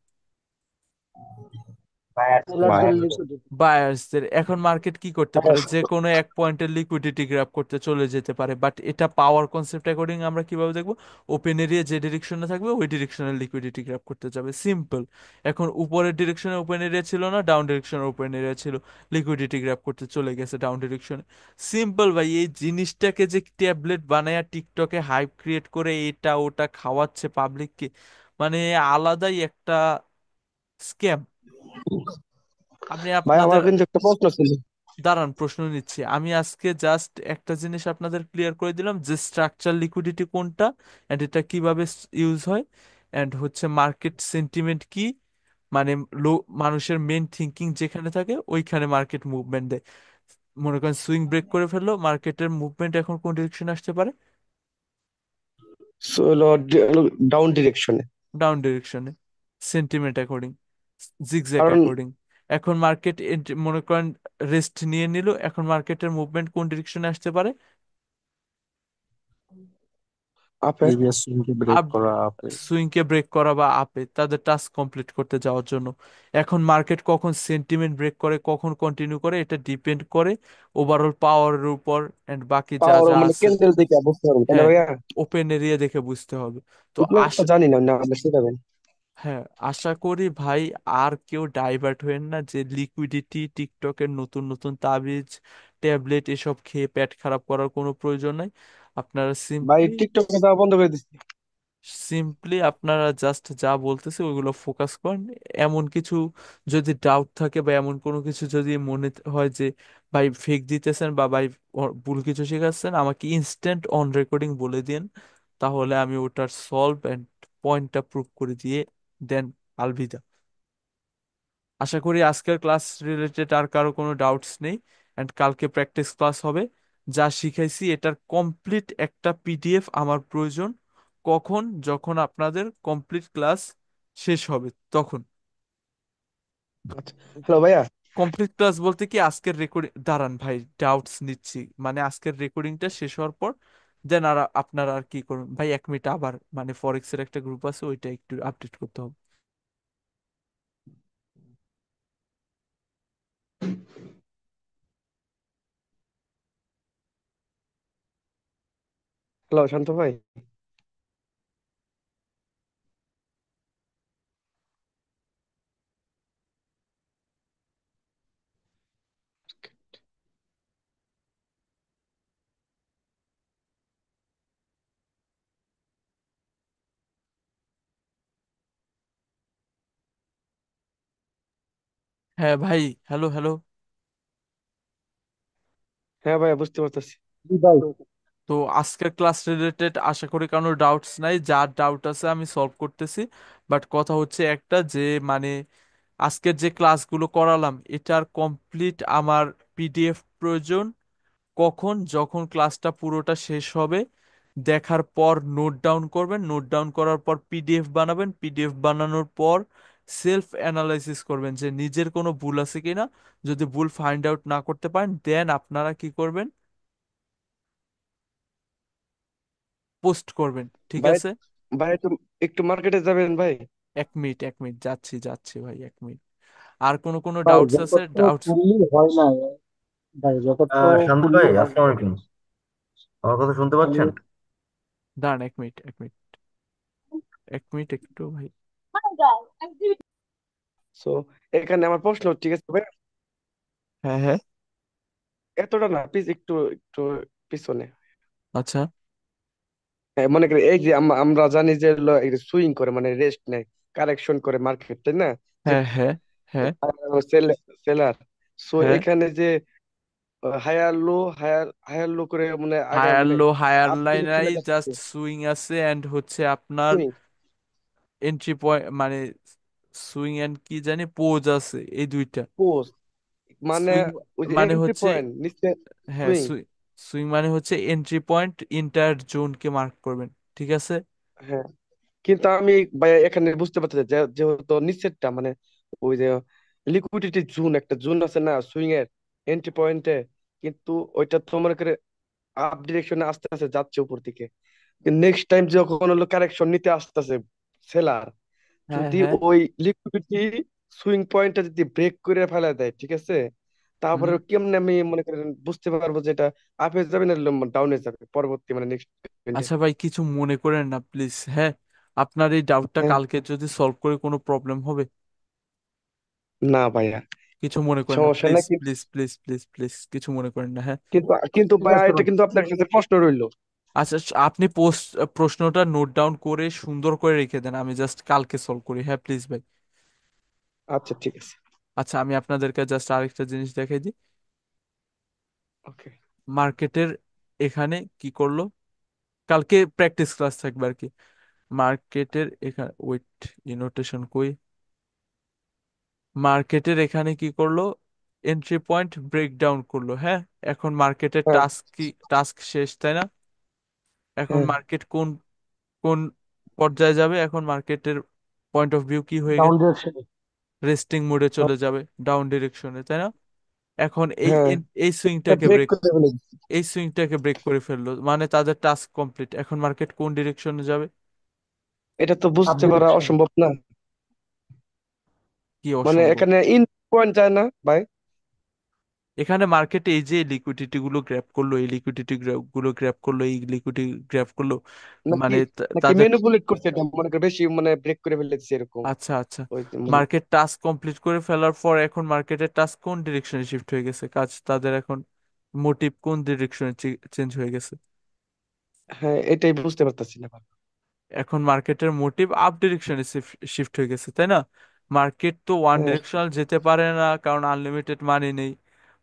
E: বায়ার্সদের।
D: সেলারদের লিকুইডিটি।
A: বায়ার্সদের। এখন মার্কেট কি করতে পারে, যে কোনো এক পয়েন্টের লিকুইডিটি গ্র্যাব করতে চলে যেতে পারে। বাট এটা পাওয়ার কনসেপ্ট অ্যাকর্ডিং আমরা কিভাবে দেখবো, ওপেন এরিয়া যে ডিরেকশনে থাকবে ওই ডিরেকশনের লিকুইডিটি গ্র্যাব করতে যাবে, সিম্পল। এখন উপরের ডিরেকশনে ওপেন এরিয়া ছিল না, ডাউন ডিরেকশনে ওপেন এরিয়া ছিল, লিকুইডিটি গ্র্যাব করতে চলে গেছে ডাউন ডিরেকশনে। সিম্পল ভাই। এই জিনিসটাকে যে ট্যাবলেট বানায় টিকটকে হাইপ ক্রিয়েট করে এটা ওটা খাওয়াচ্ছে পাবলিককে, মানে আলাদাই একটা স্ক্যাম। আপনি
B: ভাই আমার
A: আপনাদের,
B: কিন্তু একটা প্রশ্ন ছিল।
A: দাঁড়ান প্রশ্ন নিচ্ছি আমি আজকে, জাস্ট একটা জিনিস আপনাদের ক্লিয়ার করে দিলাম যে স্ট্রাকচার লিকুইডিটি কোনটা, এন্ড এটা কিভাবে ইউজ হয়, এন্ড হচ্ছে মার্কেট সেন্টিমেন্ট কি, মানে লো, মানুষের মেন থিঙ্কিং যেখানে থাকে ওইখানে মার্কেট মুভমেন্ট দেয়। মনে করেন সুইং ব্রেক করে ফেললো, মার্কেটের মুভমেন্ট এখন কোন ডিরেকশন আসতে পারে,
B: So, ডাউন ডিরেকশনে।
A: ডাউন ডিরেকশনে, সেন্টিমেন্ট অ্যাকর্ডিং, জিগজ্যাগ
B: কারণ
A: অ্যাকর্ডিং। এখন মার্কেট মনে করেন রেস্ট নিয়ে নিল, এখন মার্কেটের মুভমেন্ট কোন ডিরেকশনে আসতে পারে,
B: আপে।
D: প্রিভিয়াস সুইংকে ব্রেক
A: আপ,
D: করা আপে।
A: সুইংকে ব্রেক করা বা আপে তাদের টাস্ক কমপ্লিট করতে যাওয়ার জন্য। এখন মার্কেট কখন সেন্টিমেন্ট ব্রেক করে, কখন কন্টিনিউ করে, এটা ডিপেন্ড করে ওভারঅল পাওয়ারের উপর এন্ড বাকি যা
B: পাওয়ার
A: যা
B: মানে
A: আছে।
B: ক্যান্ডেল দেখে বুঝতে পারবো, তাই না
A: হ্যাঁ,
B: ভাইয়া?
A: ওপেন এরিয়া দেখে বুঝতে হবে। তো
B: এগুলো
A: আস
B: তো জানি না, না আমরা শিখাবেন।
A: হ্যাঁ, আশা করি ভাই আর কেউ ডাইভার্ট হয়েন না যে লিকুইডিটি টিকটকের নতুন নতুন তাবিজ ট্যাবলেট এসব খেয়ে পেট খারাপ করার কোনো প্রয়োজন নাই। আপনারা
B: ভাই
A: সিম্পলি
B: টিকটকে দেওয়া বন্ধ করে দিচ্ছি।
A: সিম্পলি আপনারা জাস্ট যা বলতেছে ওইগুলো ফোকাস করেন। এমন কিছু যদি ডাউট থাকে বা এমন কোনো কিছু যদি মনে হয় যে ভাই ফেক দিতেছেন বা ভাই ভুল কিছু শেখাচ্ছেন, আমাকে ইনস্ট্যান্ট অন রেকর্ডিং বলে দিন। তাহলে আমি ওটার সলভ অ্যান্ড পয়েন্টটা প্রুভ করে দিয়ে দেন আলবিদা। আশা করি আজকের ক্লাস রিলেটেড আর কারো কোনো ডাউটস নেই। অ্যান্ড কালকে প্র্যাকটিস ক্লাস হবে। যা শিখাইছি এটার কমপ্লিট একটা পিডিএফ আমার প্রয়োজন। কখন? যখন আপনাদের কমপ্লিট ক্লাস শেষ হবে তখন।
B: আচ্ছা, হ্যালো ভাইয়া।
A: কমপ্লিট ক্লাস বলতে কি আজকের রেকর্ডিং, দাঁড়ান ভাই ডাউটস নিচ্ছি, মানে আজকের রেকর্ডিংটা শেষ হওয়ার পর দেন আর আপনারা আর কি করুন ভাই, 1 মিনিট আবার মানে ফরেক্স এর একটা গ্রুপ আছে ওইটা একটু আপডেট করতে হবে।
B: হ্যালো শান্ত ভাই।
A: হ্যাঁ ভাই, হ্যালো হ্যালো।
B: হ্যাঁ ভাইয়া, বুঝতে পারতেছি।
D: জি ভাই।
A: তো আজকের ক্লাস রিলেটেড আশা করি কোনো ডাউটস নাই, যার ডাউট আছে আমি সলভ করতেছি। বাট কথা হচ্ছে একটা যে মানে আজকের যে ক্লাসগুলো করালাম এটার কমপ্লিট আমার পিডিএফ প্রয়োজন। কখন? যখন ক্লাসটা পুরোটা শেষ হবে দেখার পর নোট ডাউন করবেন, নোট ডাউন করার পর পিডিএফ বানাবেন, পিডিএফ বানানোর পর সেলফ অ্যানালাইসিস করবেন যে নিজের কোনো ভুল আছে কিনা। যদি ভুল ফাইন্ড আউট না করতে পারেন দেন আপনারা কি করবেন? পোস্ট করবেন, ঠিক
B: ভাই,
A: আছে?
B: ভাই একটু একটু মার্কেটে যাবেন ভাই।
A: 1 মিনিট 1 মিনিট, যাচ্ছি যাচ্ছি ভাই, 1 মিনিট। আর কোনো
D: ভাই
A: ডাউটস আছে?
D: রেকর্ড তো
A: ডাউটস?
D: ফুললি হয় না। ভাই রেকর্ড তো
H: শান্ত
D: ফুললি
H: ভাই,
D: হয় না।
H: আসসালামু আলাইকুম। আমার কথা শুনতে
D: আমি
H: পাচ্ছেন?
A: দাঁড়ান 1 মিনিট 1 মিনিট 1 মিনিট একটু ভাই।
B: সো এখানে আমার প্রশ্ন, ঠিক আছে ভাই?
A: হ্যাঁ হ্যাঁ।
B: এতটা না, প্লিজ একটু একটু পিছনে।
A: আচ্ছা।
B: হ্যাঁ, মনে করি এই যে আমরা জানি যে সুইং করে মানে রেস্ট নেয়, কারেকশন করে মার্কেট, তাই না? যে
A: হ্যাঁ হ্যাঁ হ্যাঁ
B: সেলার। সো
A: হ্যাঁ।
B: এখানে যে higher low, higher higher low করে মানে আগা
A: হায়ার
B: মানে
A: লো হায়ার
B: আপ
A: লাইন নাই,
B: ডিরেকশনে
A: জাস্ট
B: যাচ্ছে।
A: সুইং আছে এন্ড হচ্ছে আপনার
B: সুইং
A: এন্ট্রি পয়েন্ট মানে সুইং এন্ড কি জানি পোজ আছে, এই দুইটা।
B: পোস্ট মানে
A: সুইং
B: ওই যে
A: মানে
B: এন্ট্রি
A: হচ্ছে,
B: পয়েন্ট নিচে
A: হ্যাঁ
B: সুইং।
A: সুইং, সুইং মানে হচ্ছে এন্ট্রি পয়েন্ট, ইন্টায়ার জোনকে মার্ক করবেন, ঠিক আছে?
B: হ্যাঁ, কিন্তু আমি ভাই এখানে বুঝতে পারতেছি যে যেহেতু নিচেরটা মানে ওই যে লিকুইডিটি জোন, একটা জোন আছে না সুইং এর এন্ট্রি পয়েন্টে, কিন্তু ওইটা তো মনে করে আপ ডিরেকশনে আস্তে আস্তে যাচ্ছে উপর দিকে। নেক্সট টাইম যখন হলো কারেকশন নিতে আসতেছে সেলার,
A: হ্যাঁ
B: যদি
A: হ্যাঁ।
B: ওই লিকুইডিটি সুইং পয়েন্টটা যদি ব্রেক করে ফেলা দেয়, ঠিক আছে, তারপরে
A: হুম।
B: কেমনে আমি মনে করেন বুঝতে পারবো যে এটা আপে যাবে না ডাউনে যাবে পরবর্তী মানে নেক্সট পয়েন্টে?
A: আচ্ছা ভাই, কিছু মনে করেন না প্লিজ, হ্যাঁ? আপনার এই ডাউটটা
B: হ্যাঁ,
A: কালকে যদি সলভ করে কোনো প্রবলেম হবে?
B: না ভাইয়া,
A: কিছু মনে করেন না
B: সমস্যা
A: প্লিজ
B: নাই, কিন্তু
A: প্লিজ প্লিজ প্লিজ প্লিজ, কিছু মনে করেন না, হ্যাঁ?
B: কিন্তু কিন্তু
D: ঠিক
B: ভাইয়া
D: আছে
B: এটা
D: ভাই।
B: কিন্তু আপনার কাছে প্রশ্ন রইলো।
A: আচ্ছা, আপনি প্রশ্নটা নোট ডাউন করে সুন্দর করে রেখে দেন, আমি জাস্ট কালকে সলভ করি, হ্যাঁ প্লিজ ভাই।
B: আচ্ছা ঠিক আছে।
A: আচ্ছা, আমি আপনাদেরকে জাস্ট আরেকটা জিনিস দেখাই দিই।
B: ওকে।
A: মার্কেটের এখানে কি করলো, কালকে প্র্যাকটিস ক্লাস থাকবে আর কি। মার্কেটের এখানে ওয়েট, ইনোটেশন কই, মার্কেটের এখানে কি করলো, এন্ট্রি পয়েন্ট ব্রেক ডাউন করলো, হ্যাঁ? এখন মার্কেটের
B: হ্যাঁ,
A: টাস্ক কি, টাস্ক শেষ, তাই না? এখন
B: হ্যাঁ,
A: মার্কেট কোন কোন পর্যায়ে যাবে? এখন মার্কেটের পয়েন্ট অফ ভিউ কি হয়ে
D: ডাউন
A: গেছে?
D: ডিরেকশনে।
A: রেস্টিং মোডে চলে যাবে, ডাউন ডিরেকশনে, তাই না? এখন এই
B: হ্যাঁ,
A: এই
B: এটা
A: সুইংটাকে
B: ব্রেক
A: ব্রেক,
B: করে ফেলে দিচ্ছি।
A: এই সুইংটাকে ব্রেক করে ফেললো, মানে তাদের টাস্ক কমপ্লিট। এখন মার্কেট কোন ডিরেকশনে যাবে?
B: এটা তো
D: আপ
B: বুঝতে পারা
D: ডিরেকশন।
B: অসম্ভব না,
A: কি
B: মানে
A: অসম্ভব?
B: এখানে ইন পয়েন্ট যায় না ভাই?
A: এখানে মার্কেটে এই যে লিকুইডিটি গুলো গ্র্যাব করলো, এই লিকুইডিটি গুলো গ্র্যাব করলো, এই লিকুইডিটি গ্র্যাব করলো,
B: নাকি
A: মানে
B: নাকি
A: তাদের,
B: ম্যানিপুলেট করছে, এটা মনে করে বেশি মানে ব্রেক করে ফেলেছে এরকম।
A: আচ্ছা আচ্ছা,
B: ওই যে মানে
A: মার্কেট টাস্ক কমপ্লিট করে ফেলার পর এখন মার্কেটের টাস্ক কোন ডিরেকশনে শিফট হয়ে গেছে, কাজ তাদের এখন মোটিভ কোন ডিরেকশনে চেঞ্জ হয়ে গেছে?
B: হ্যাঁ, এটাই বুঝতে পারতাছি না ভালো।
A: এখন মার্কেটের মোটিভ আপ ডিরেকশনে শিফট হয়ে গেছে, তাই না? মার্কেট তো ওয়ান
B: হ্যাঁ
A: ডিরেকশনাল যেতে পারে না, কারণ আনলিমিটেড মানি নেই।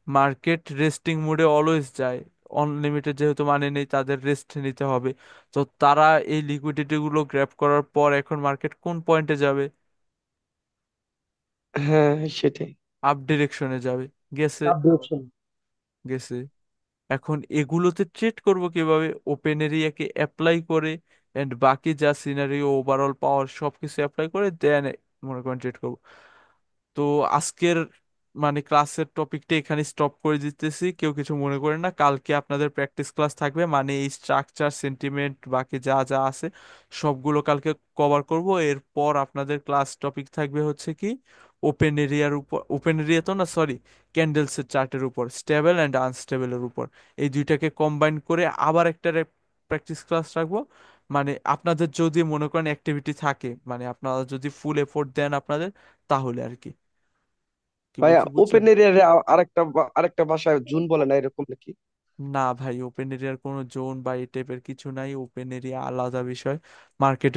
A: মার্কেট রেস্টিং মোডে অলওয়েজ যায়। আনলিমিটেড যেহেতু মানি নেই, তাদের রেস্ট নিতে হবে। তো তারা এই লিকুইডিটি গুলো গ্র্যাব করার পর এখন মার্কেট কোন পয়েন্টে যাবে?
B: হ্যাঁ সেটাই।
A: আপ ডিরেকশনে যাবে। গেছে,
D: চাপ দিয়েছেন।
A: গেছে। এখন এগুলোতে ট্রেড করব কিভাবে? ওপেন এরিয়াকে অ্যাপ্লাই করে এন্ড বাকি যা সিনারিও, ওভারঅল পাওয়ার সবকিছু অ্যাপ্লাই করে দেন মনে করেন ট্রেড করব। তো আজকের মানে ক্লাসের টপিকটা এখানে স্টপ করে দিতেছি, কেউ কিছু মনে করেন না। কালকে আপনাদের প্র্যাকটিস ক্লাস থাকবে, মানে এই স্ট্রাকচার, সেন্টিমেন্ট, বাকি যা যা আছে সবগুলো কালকে কভার করব। এরপর আপনাদের ক্লাস টপিক থাকবে হচ্ছে কি, ওপেন এরিয়ার উপর, ওপেন এরিয়া তো না সরি, ক্যান্ডেলসের চার্টের উপর, স্টেবল অ্যান্ড আনস্টেবলের উপর। এই দুইটাকে কম্বাইন করে আবার একটা প্র্যাকটিস ক্লাস রাখবো। মানে আপনাদের যদি মনে করেন অ্যাক্টিভিটি থাকে, মানে আপনারা যদি ফুল এফোর্ট দেন আপনাদের, তাহলে আর কি। কি
B: ভাইয়া,
A: বলছি বুঝছেন?
B: ওপেন এরিয়ারে আরেকটা ভাষায় জুন বলে না, এরকম নাকি?
A: না ভাই, ওপেন এরিয়ার কোনো জোন বা এই টাইপের কিছু নাই, ওপেন এরিয়া আলাদা বিষয়। মার্কেটের